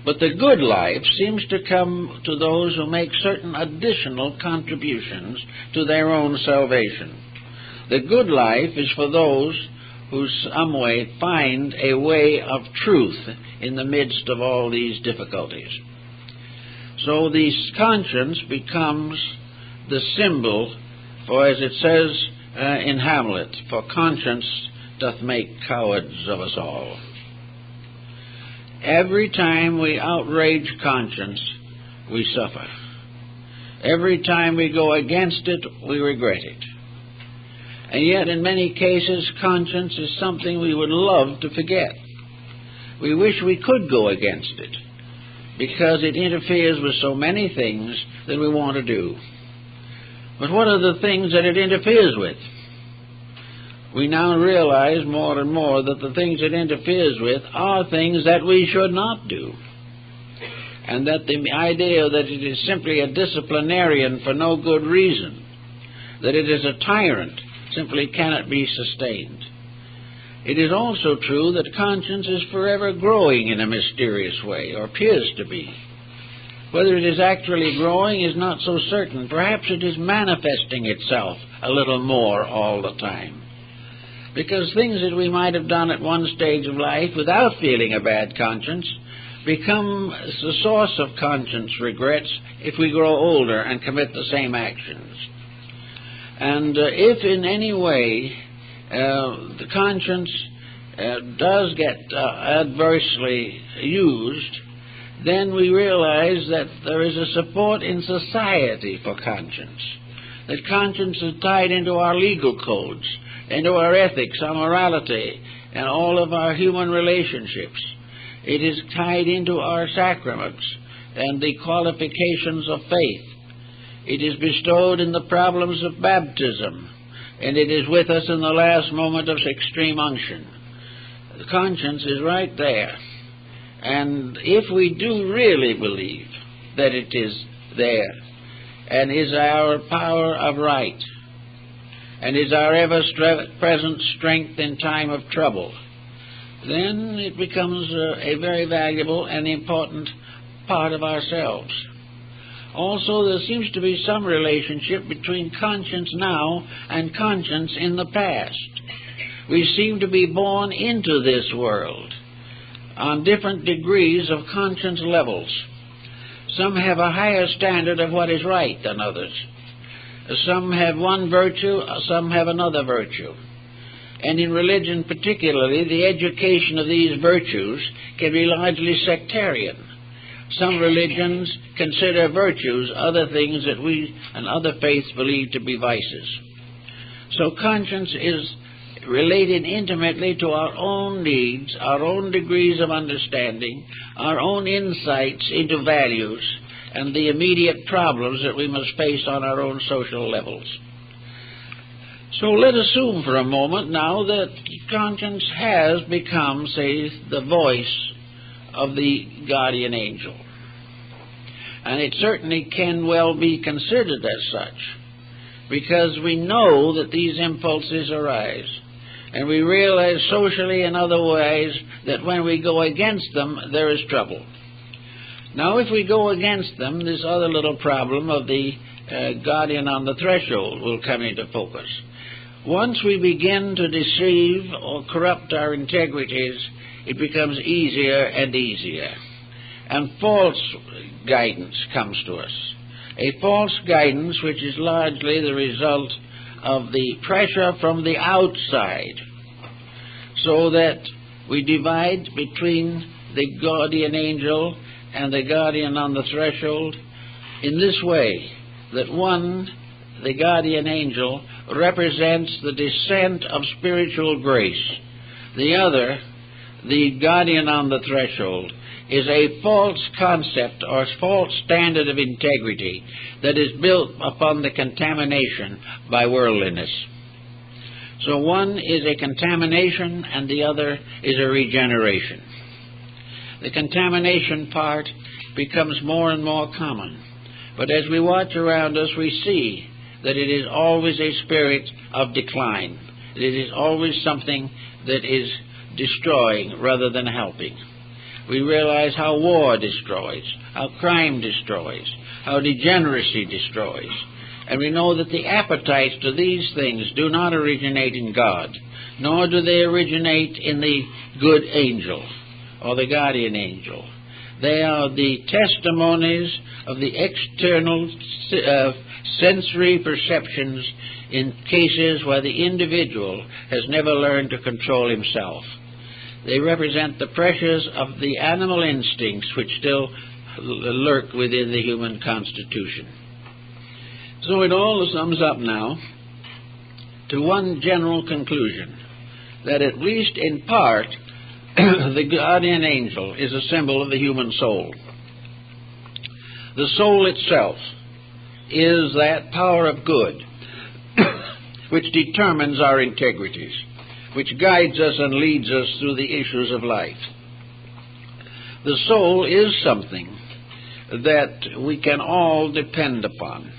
But the good life seems to come to those who make certain additional contributions to their own salvation. The good life is for those who some way find a way of truth in the midst of all these difficulties. So the conscience becomes the symbol for, as it says in Hamlet, for conscience doth make cowards of us all. Every time we outrage conscience, we suffer. Every time we go against it, we regret it. And yet, in many cases, conscience is something we would love to forget. We wish we could go against it, because it interferes with so many things that we want to do. But what are the things that it interferes with? We now realize more and more that the things it interferes with are things that we should not do, and that the idea that it is simply a disciplinarian for no good reason, that it is a tyrant, simply cannot be sustained. It is also true that conscience is forever growing in a mysterious way, or appears to be. Whether it is actually growing is not so certain. Perhaps it is manifesting itself a little more all the time. Because things that we might have done at one stage of life without feeling a bad conscience become the source of conscience regrets if we grow older and commit the same actions. And if in any way the conscience does get adversely used, then we realize that there is a support in society for conscience, that conscience is tied into our legal codes, into our ethics, our morality, and all of our human relationships. It is tied into our sacraments and the qualifications of faith. It is bestowed in the problems of baptism, and it is with us in the last moment of extreme unction. The conscience is right there. And if we do really believe that it is there, and is our power of right, and is our ever-present strength in time of trouble, then it becomes a very valuable and important part of ourselves. Also, there seems to be some relationship between conscience now and conscience in the past. We seem to be born into this world on different degrees of conscience levels. Some have a higher standard of what is right than others. Some have one virtue, some have another virtue. And in religion particularly, the education of these virtues can be largely sectarian. Some religions consider virtues other things that we and other faiths believe to be vices. So conscience is related intimately to our own needs, our own degrees of understanding, our own insights into values, and the immediate problems that we must face on our own social levels. So let us assume for a moment now that conscience has become, say, the voice of the guardian angel. And it certainly can well be considered as such, because we know that these impulses arise, and we realize socially and otherwise that when we go against them, there is trouble. Now, if we go against them, this other little problem of the guardian on the threshold will come into focus. Once we begin to deceive or corrupt our integrities, it becomes easier and easier. And false guidance comes to us. A false guidance which is largely the result of the pressure from the outside, so that we divide between the guardian angel and the guardian on the threshold in this way, that one the guardian angel, represents the descent of spiritual grace. The other, the guardian on the threshold, is a false concept or false standard of integrity that is built upon the contamination by worldliness. So one is a contamination and the other is a regeneration. The contamination part becomes more and more common, but as we watch around us we see that it is always a spirit of decline. It is always something that is destroying rather than helping. We realize how war destroys, how crime destroys, how degeneracy destroys. And we know that the appetites to these things do not originate in God, nor do they originate in the good angel or the guardian angel. They are the testimonies of the external sensory perceptions in cases where the individual has never learned to control himself. They represent the pressures of the animal instincts which still lurk within the human constitution. So it all sums up now to one general conclusion, that at least in part the guardian angel is a symbol of the human soul. The soul itself is that power of good which determines our integrities, which guides us and leads us through the issues of life. The soul is something that we can all depend upon.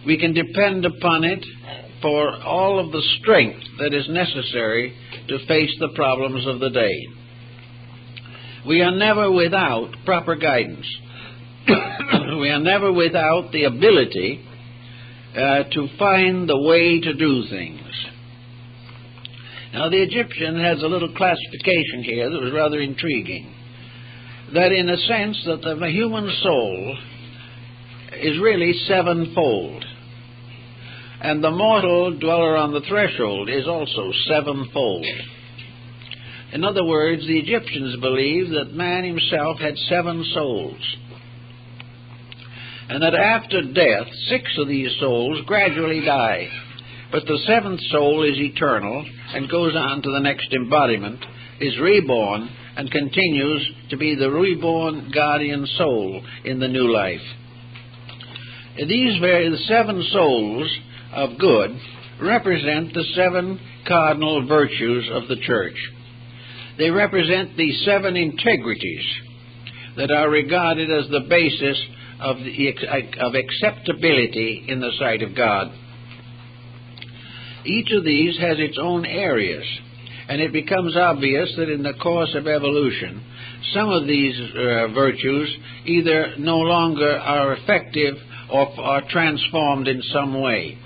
We can depend upon it for all of the strength that is necessary to face the problems of the day. We are never without proper guidance. We are never without the ability to find the way to do things. Now, the Egyptian has a little classification here that was rather intriguing. That in a sense that the human soul is really sevenfold. And the mortal dweller on the threshold is also sevenfold. In other words, the Egyptians believed that man himself had 7 souls. And that after death, 6 of these souls gradually die. But the 7th soul is eternal and goes on to the next embodiment, is reborn, and continues to be the reborn guardian soul in the new life. The 7 souls of good represent the 7 cardinal virtues of the church. They represent the 7 integrities that are regarded as the basis of acceptability in the sight of God. Each of these has its own areas, and it becomes obvious that in the course of evolution, some of these virtues either no longer are effective or are transformed in some way.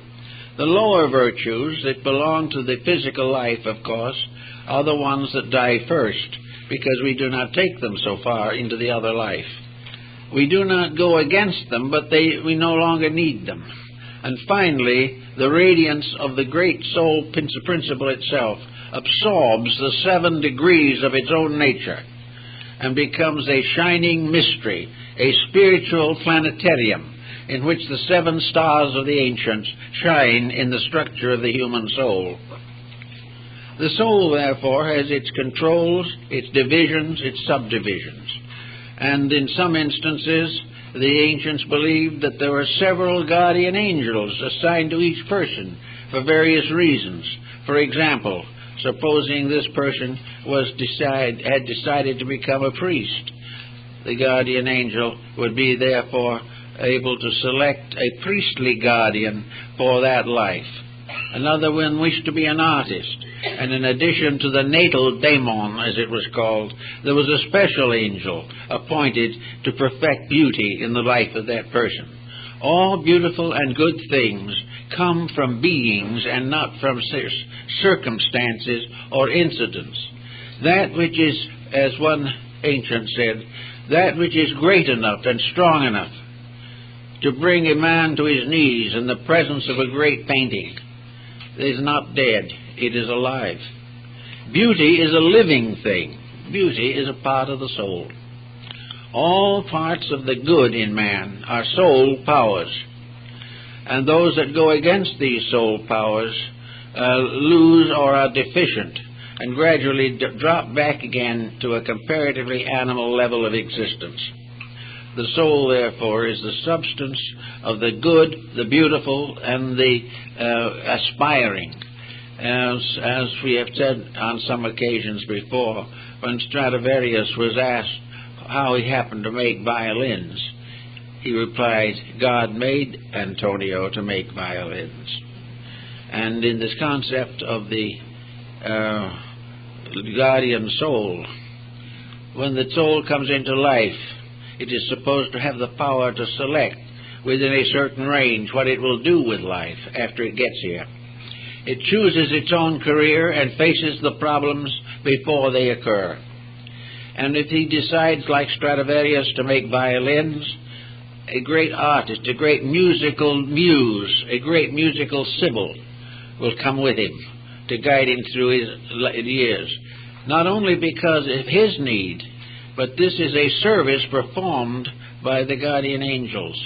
The lower virtues that belong to the physical life, of course, are the ones that die first, because we do not take them so far into the other life. We do not go against them, but we no longer need them. And finally, the radiance of the great soul principle itself absorbs the 7 degrees of its own nature and becomes a shining mystery, a spiritual planetarium in which the 7 stars of the ancients shine in the structure of the human soul. The soul, therefore, has its controls, its divisions, its subdivisions. And in some instances, the ancients believed that there were several guardian angels assigned to each person for various reasons. For example, supposing this person had decided to become a priest, the guardian angel would be therefore able to select a priestly guardian for that life. Another one wished to be an artist, and in addition to the natal daemon, as it was called, there was a special angel appointed to perfect beauty in the life of that person. All beautiful and good things come from beings and not from circumstances or incidents. That which is, as one ancient said, that which is great enough and strong enough to bring a man to his knees in the presence of a great painting is not dead, it is alive. Beauty is a living thing. Beauty is a part of the soul. All parts of the good in man are soul powers. And those that go against these soul powers lose or are deficient and gradually drop back again to a comparatively animal level of existence. The soul, therefore, is the substance of the good, the beautiful, and the aspiring. As we have said on some occasions before, when Stradivarius was asked how he happened to make violins, he replied, God made Antonio to make violins. And in this concept of the guardian soul, when the soul comes into life, it is supposed to have the power to select within a certain range what it will do with life after it gets here. It chooses its own career and faces the problems before they occur. And if he decides, like Stradivarius, to make violins, a great artist, a great musical muse, a great musical sibyl will come with him to guide him through his years. Not only because of his need, but this is a service performed by the guardian angels,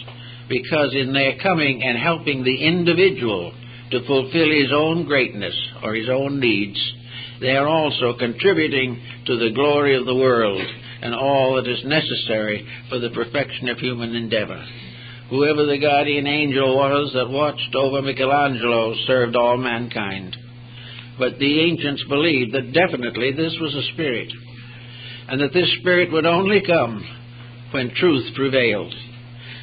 because in their coming and helping the individual to fulfill his own greatness or his own needs, they are also contributing to the glory of the world and all that is necessary for the perfection of human endeavor. Whoever the guardian angel was that watched over Michelangelo served all mankind. But the ancients believed that definitely this was a spirit, and that this spirit would only come when truth prevailed,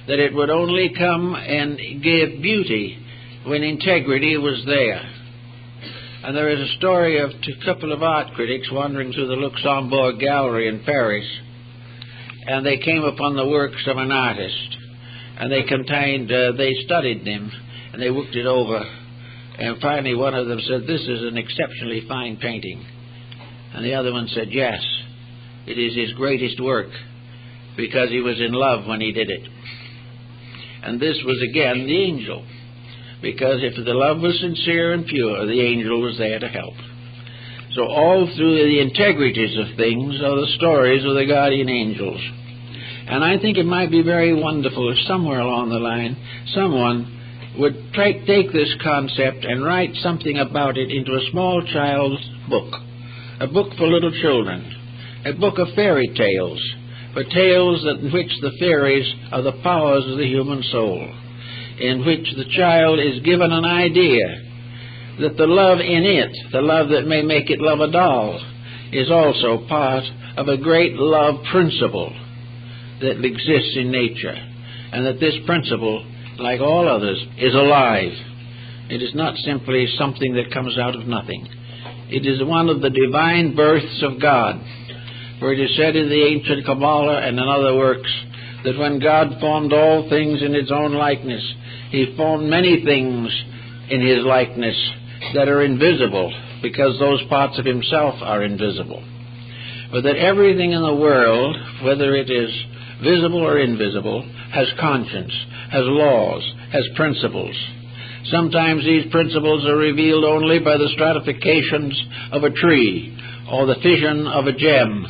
that it would only come and give beauty when integrity was there. And there is a story of a couple of art critics wandering through the Luxembourg Gallery in Paris, and they came upon the works of an artist, and they studied them, and they looked it over, and finally one of them said, this is an exceptionally fine painting. And the other one said, yes, it is his greatest work, because he was in love when he did it. And this was again the angel, because if the love was sincere and pure, the angel was there to help. So all through the integrities of things are the stories of the guardian angels. And I think it might be very wonderful if somewhere along the line someone would take this concept and write something about it into a small child's book, a book for little children, a book of fairy tales, but tales in which the fairies are the powers of the human soul, in which the child is given an idea that the love in it, the love that may make it love a doll, is also part of a great love principle that exists in nature, and that this principle, like all others, is alive. It is not simply something that comes out of nothing. It is one of the divine births of God. For it is said in the ancient Kabbalah and in other works that when God formed all things in his own likeness, he formed many things in his likeness that are invisible, because those parts of himself are invisible. But that everything in the world, whether it is visible or invisible, has conscience, has laws, has principles. Sometimes these principles are revealed only by the stratifications of a tree or the fission of a gem.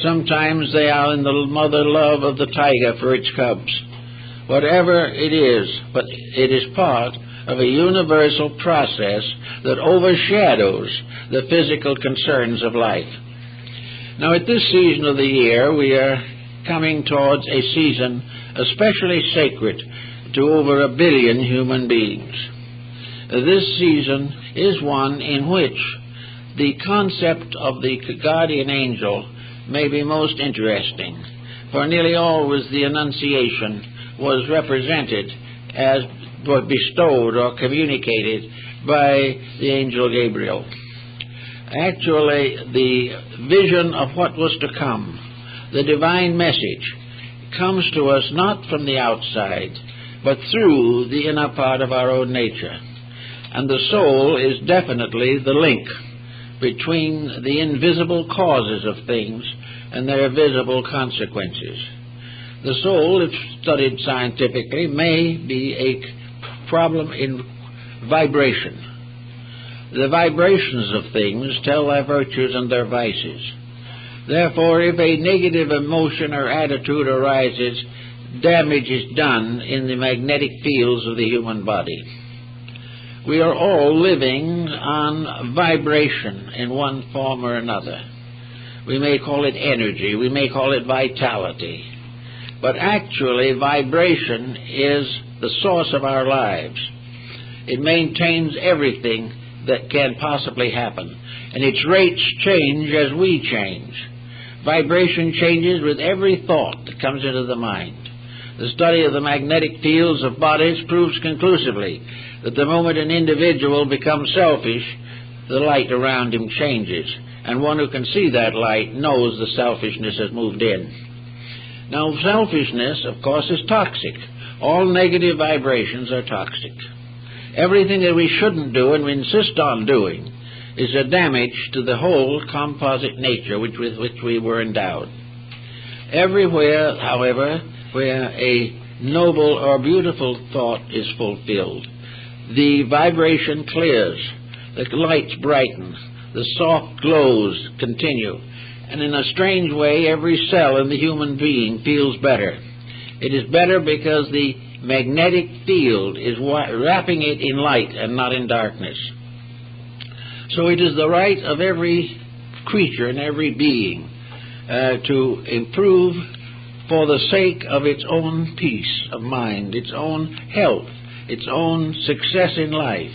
Sometimes they are in the mother love of the tiger for its cubs. Whatever it is, but it is part of a universal process that overshadows the physical concerns of life. Now, at this season of the year, we are coming towards a season especially sacred to over 1 billion human beings. This season is one in which the concept of the guardian angel may be most interesting, for nearly always the Annunciation was represented as bestowed or communicated by the angel Gabriel. Actually, the vision of what was to come, the divine message, comes to us not from the outside, but through the inner part of our own nature. And the soul is definitely the link between the invisible causes of things and their visible consequences. The soul, if studied scientifically, may be a problem in vibration. The vibrations of things tell their virtues and their vices. Therefore, if a negative emotion or attitude arises, damage is done in the magnetic fields of the human body. We are all living on vibration in one form or another. We may call it energy, we may call it vitality, but actually vibration is the source of our lives. It maintains everything that can possibly happen, and its rates change as we change. Vibration changes with every thought that comes into the mind. The study of the magnetic fields of bodies proves conclusively that the moment an individual becomes selfish, the light around him changes, and one who can see that light knows the selfishness has moved in. Now, selfishness, of course, is toxic. All negative vibrations are toxic. Everything that we shouldn't do and we insist on doing is a damage to the whole composite nature with which we were endowed. Everywhere, however, where a noble or beautiful thought is fulfilled, the vibration clears, the lights brighten, the soft glows continue, and in a strange way every cell in the human being feels better. It is better because the magnetic field is wrapping it in light and not in darkness. So it is the right of every creature and every being to improve for the sake of its own peace of mind, its own health, its own success in life.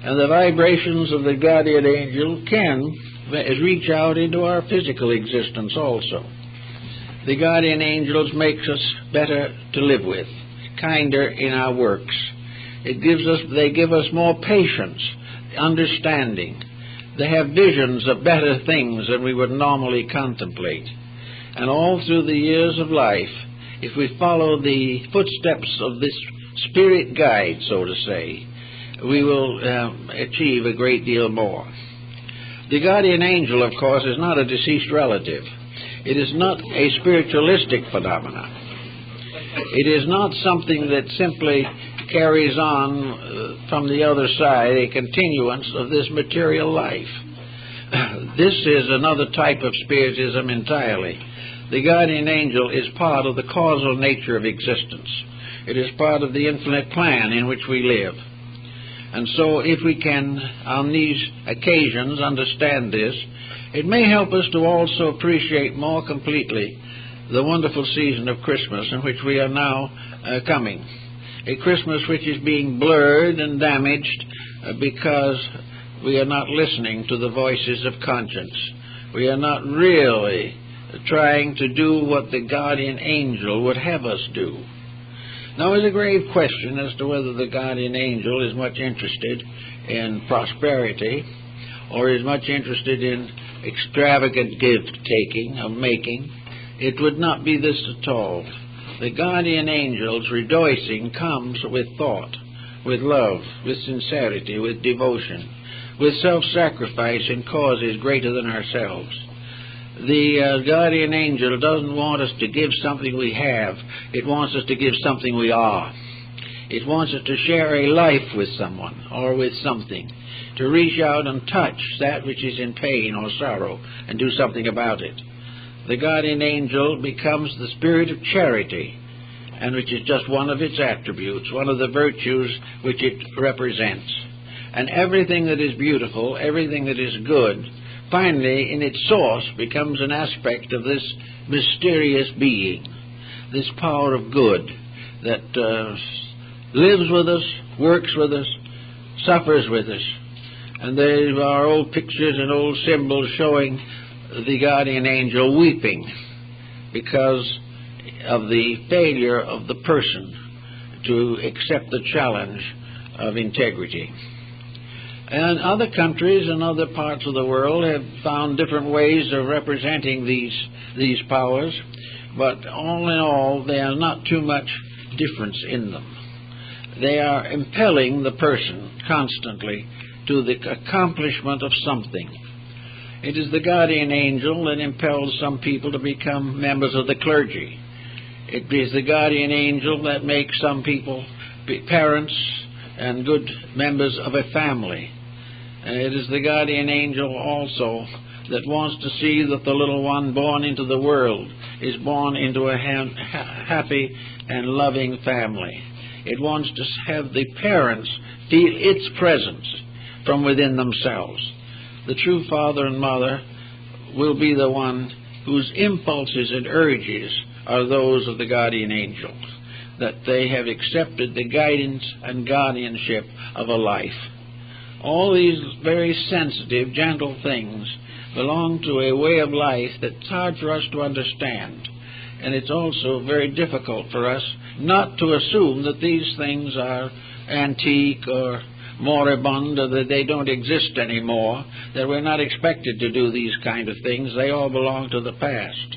And the vibrations of the guardian angel can reach out into our physical existence also. The guardian angels makes us better to live with, kinder in our works. They give us more patience, understanding. They have visions of better things than we would normally contemplate. And all through the years of life, if we follow the footsteps of this spirit guide, so to say, we will achieve a great deal more. The guardian angel, of course, is not a deceased relative. It is not a spiritualistic phenomenon. It is not something that simply carries on from the other side, a continuance of this material life. This is another type of spiritism entirely. The guardian angel is part of the causal nature of existence. It is part of the infinite plan in which we live. And so if we can, on these occasions, understand this, it may help us to also appreciate more completely the wonderful season of Christmas in which we are now coming. A Christmas which is being blurred and damaged because we are not listening to the voices of conscience. We are not really trying to do what the guardian angel would have us do. Now, it's a grave question as to whether the guardian angel is much interested in prosperity or is much interested in extravagant gift-taking or making. It would not be this at all. The guardian angel's rejoicing comes with thought, with love, with sincerity, with devotion, with self-sacrifice in causes greater than ourselves. The guardian angel doesn't want us to give something we have. It wants us to give something we are. It wants us to share a life with someone or with something, to reach out and touch that which is in pain or sorrow and do something about it. The guardian angel becomes the spirit of charity, and which is just one of its attributes, one of the virtues which it represents. And everything that is beautiful, everything that is good, finally, in its source, becomes an aspect of this mysterious being, this power of good that lives with us, works with us, suffers with us. And there are old pictures and old symbols showing the guardian angel weeping because of the failure of the person to accept the challenge of integrity. And other countries and other parts of the world have found different ways of representing these powers, but all in all, there is not too much difference in them. They are impelling the person constantly to the accomplishment of something. It is the guardian angel that impels some people to become members of the clergy. It is the guardian angel that makes some people be parents and good members of a family. And it is the guardian angel also that wants to see that the little one born into the world is born into a happy and loving family. It wants to have the parents feel its presence from within themselves. The true father and mother will be the one whose impulses and urges are those of the guardian angel, that they have accepted the guidance and guardianship of a life. All these very sensitive, gentle things belong to a way of life that's hard for us to understand. And it's also very difficult for us not to assume that these things are antique or moribund, or that they don't exist anymore, that we're not expected to do these kind of things. They all belong to the past.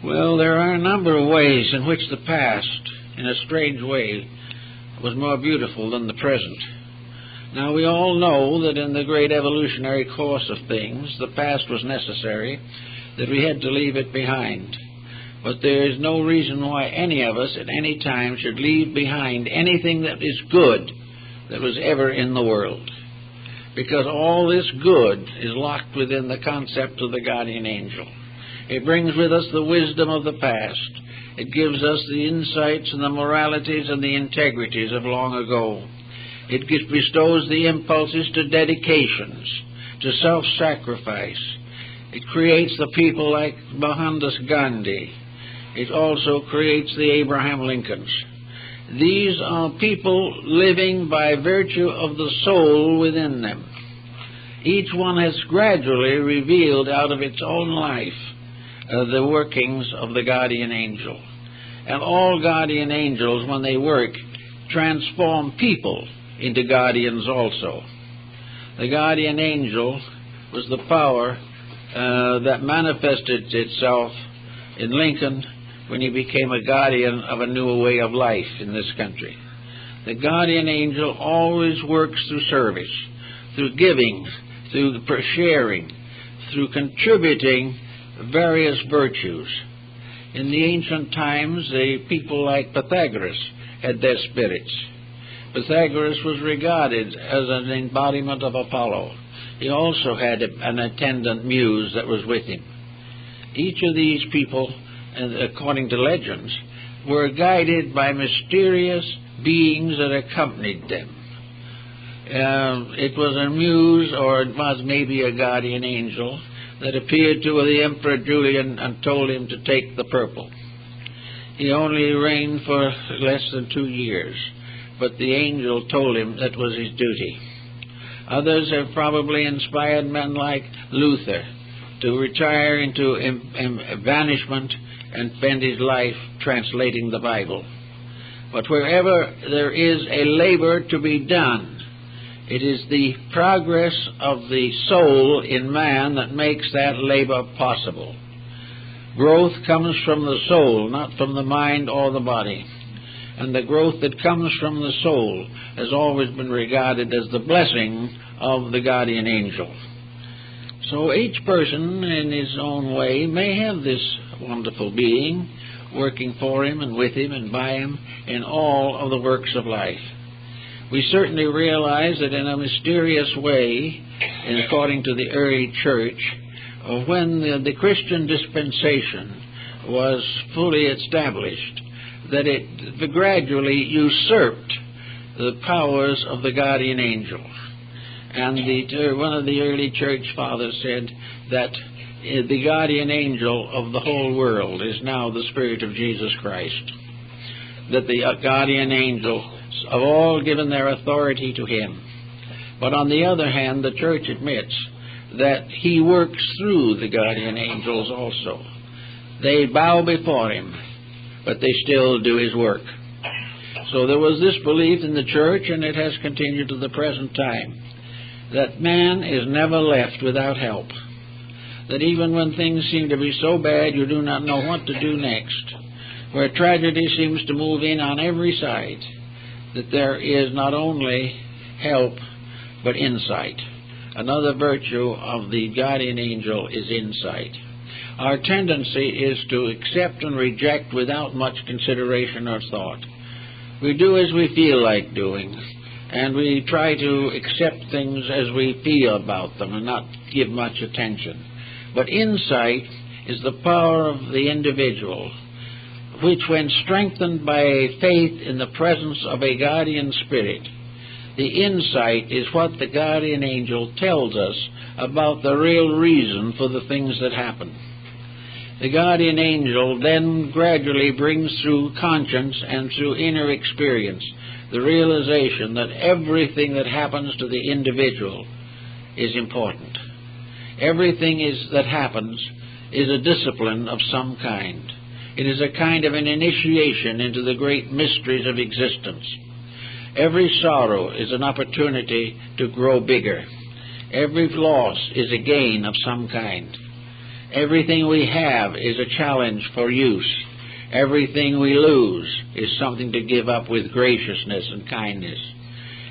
Well, there are a number of ways in which the past, in a strange way, was more beautiful than the present. Now, we all know that in the great evolutionary course of things, the past was necessary, that we had to leave it behind. But there is no reason why any of us at any time should leave behind anything that is good that was ever in the world. Because all this good is locked within the concept of the guardian angel. It brings with us the wisdom of the past. It gives us the insights and the moralities and the integrities of long ago. It bestows the impulses to dedications, to self-sacrifice. It creates the people like Mohandas Gandhi. It also creates the Abraham Lincolns. These are people living by virtue of the soul within them. Each one has gradually revealed out of its own life the workings of the guardian angel. And all guardian angels, when they work, transform people into guardians also. The guardian angel was the power that manifested itself in Lincoln when he became a guardian of a new way of life in this country. The guardian angel always works through service, through giving, through sharing, through contributing various virtues. In the ancient times, the people like Pythagoras had their spirits. Pythagoras was regarded as an embodiment of Apollo. He also had an attendant muse that was with him. Each of these people, according to legends, were guided by mysterious beings that accompanied them. It was a muse, or it was maybe a guardian angel, that appeared to the Emperor Julian and told him to take the purple. He only reigned for less than 2 years, but the angel told him that was his duty. Others have probably inspired men like Luther to retire into banishment and spend his life translating the Bible. But wherever there is a labor to be done, it is the progress of the soul in man that makes that labor possible. Growth comes from the soul, not from the mind or the body. And the growth that comes from the soul has always been regarded as the blessing of the guardian angel. So each person in his own way may have this wonderful being working for him and with him and by him in all of the works of life. We certainly realize that in a mysterious way, and according to the early church, when the Christian dispensation was fully established, that it gradually usurped the powers of the guardian angel. And one of the early church fathers said that the guardian angel of the whole world is now the Spirit of Jesus Christ. That the guardian angel have all given their authority to him. But on the other hand, the church admits that he works through the guardian angels also. They bow before him, but they still do his work. So there was this belief in the church, and it has continued to the present time, that man is never left without help. That even when things seem to be so bad you do not know what to do next, where tragedy seems to move in on every side, that there is not only help, but insight. Another virtue of the guardian angel is insight. Our tendency is to accept and reject without much consideration or thought. We do as we feel like doing, and we try to accept things as we feel about them and not give much attention. But insight is the power of the individual which, when strengthened by faith in the presence of a guardian spirit, the insight is what the guardian angel tells us about the real reason for the things that happen. The guardian angel then gradually brings through conscience and through inner experience the realization that everything that happens to the individual is important. Everything that happens is a discipline of some kind. It is a kind of an initiation into the great mysteries of existence. Every sorrow is an opportunity to grow bigger. Every loss is a gain of some kind. Everything we have is a challenge for use. Everything we lose is something to give up with graciousness and kindness.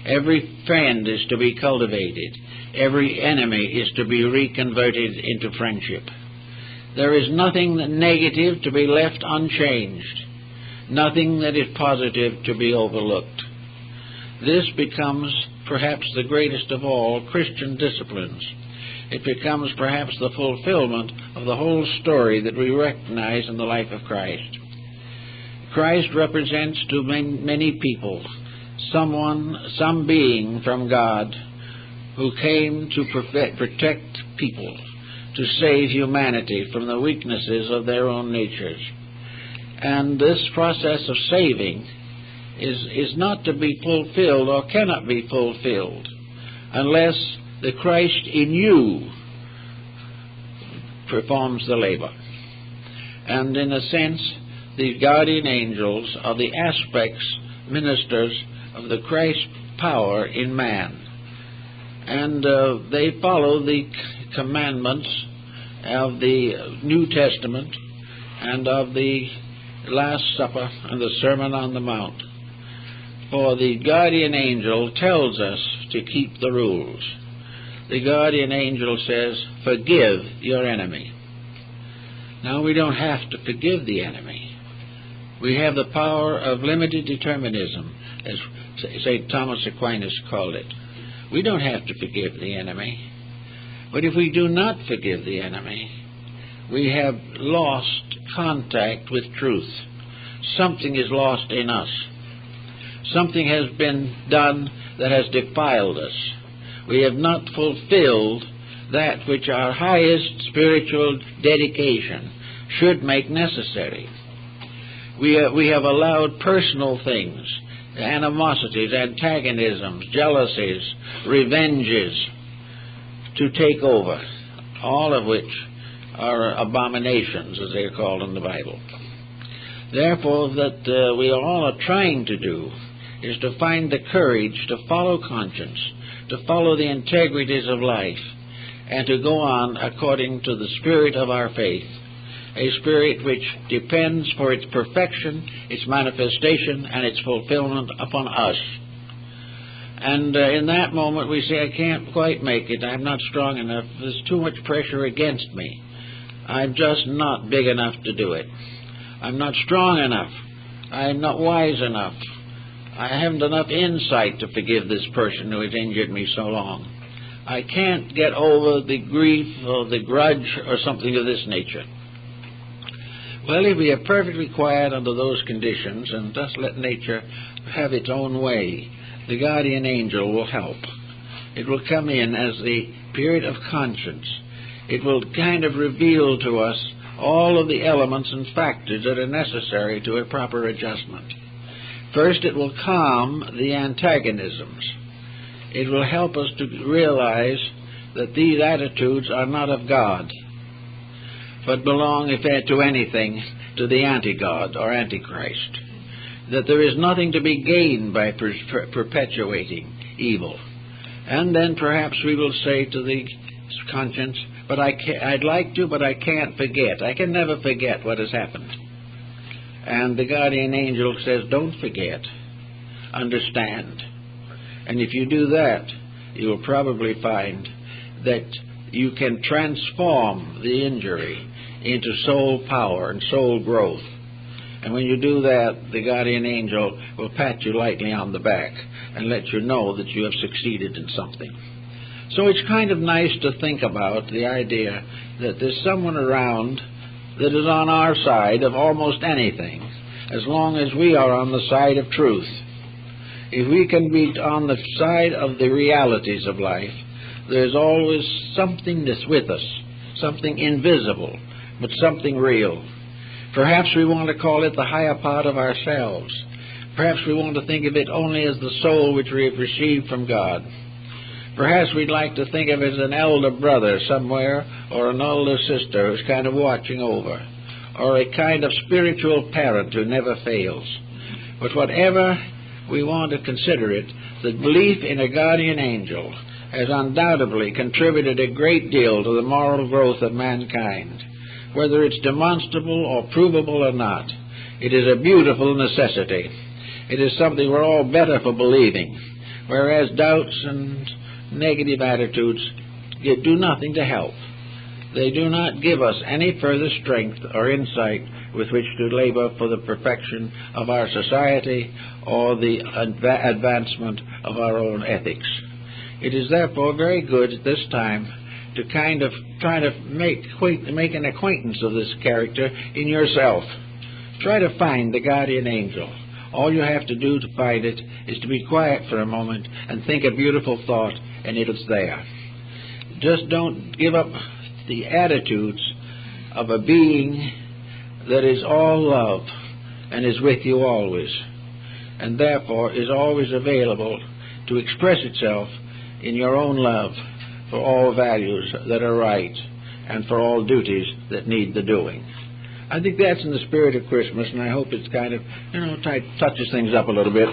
Every friend is to be cultivated. Every enemy is to be reconverted into friendship. There is nothing negative to be left unchanged, nothing that is positive to be overlooked. This becomes perhaps the greatest of all Christian disciplines. It becomes perhaps the fulfillment of the whole story that we recognize in the life of Christ. Christ represents to many people some being from God who came to protect people, to save humanity from the weaknesses of their own natures. And this process of saving is not to be fulfilled or cannot be fulfilled unless the Christ in you performs the labor. And in a sense, the guardian angels are the aspects, ministers of the Christ power in man. And they follow the commandments of the New Testament and of the Last Supper and the Sermon on the Mount. For the guardian angel tells us to keep the rules. The guardian angel says, forgive your enemy. Now, we don't have to forgive the enemy. We have the power of limited determinism, as St. Thomas Aquinas called it. We don't have to forgive the enemy. But if we do not forgive the enemy, we have lost contact with truth. Something is lost in us. Something has been done that has defiled us. We have not fulfilled that which our highest spiritual dedication should make necessary. We have allowed personal things, animosities, antagonisms, jealousies, revenges to take over, all of which are abominations, as they are called in the Bible. Therefore, that we all are trying to do is to find the courage to follow conscience, to follow the integrities of life, and to go on according to the spirit of our faith, a spirit which depends for its perfection, its manifestation, and its fulfillment upon us. And in that moment we say, I can't quite make it, I'm not strong enough, there's too much pressure against me, I'm just not big enough to do it, I'm not strong enough, I'm not wise enough, I haven't enough insight to forgive this person who has injured me so long. I can't get over the grief or the grudge or something of this nature. Well, if we are perfectly quiet under those conditions and just let nature have its own way, the guardian angel will help. It will come in as the period of conscience. It will kind of reveal to us all of the elements and factors that are necessary to a proper adjustment. First, it will calm the antagonisms. It will help us to realize that these attitudes are not of God, but belong, if to anything, to the anti-God or antichrist. That there is nothing to be gained by perpetuating evil. And then perhaps we will say to the conscience, but I'd like to, but I can't forget. I can never forget what has happened. And the guardian angel says, don't forget, understand. And if you do that, you will probably find that you can transform the injury into soul power and soul growth. And when you do that, the guardian angel will pat you lightly on the back and let you know that you have succeeded in something. So it's kind of nice to think about the idea that there's someone around that is on our side of almost anything, as long as we are on the side of truth. If we can be on the side of the realities of life, there's always something that's with us, something invisible, but something real. Perhaps we want to call it the higher part of ourselves. Perhaps we want to think of it only as the soul which we have received from God. Perhaps we'd like to think of it as an elder brother somewhere, or an older sister who's kind of watching over, or a kind of spiritual parent who never fails. But whatever we want to consider it, the belief in a guardian angel has undoubtedly contributed a great deal to the moral growth of mankind. Whether it's demonstrable or provable or not, it is a beautiful necessity. It is something we're all better for believing, whereas doubts and negative attitudes do nothing to help. They do not give us any further strength or insight with which to labor for the perfection of our society or the advancement of our own ethics. It is therefore very good at this time to kind of try to make an acquaintance of this character in yourself. Try to find the guardian angel. All you have to do to find it is to be quiet for a moment and think a beautiful thought, and it's there. Just don't give up the attitudes of a being that is all love and is with you always, and therefore is always available to express itself in your own love for all values that are right and for all duties that need the doing. I think that's in the spirit of Christmas, and I hope it's kind of, touches things up a little bit.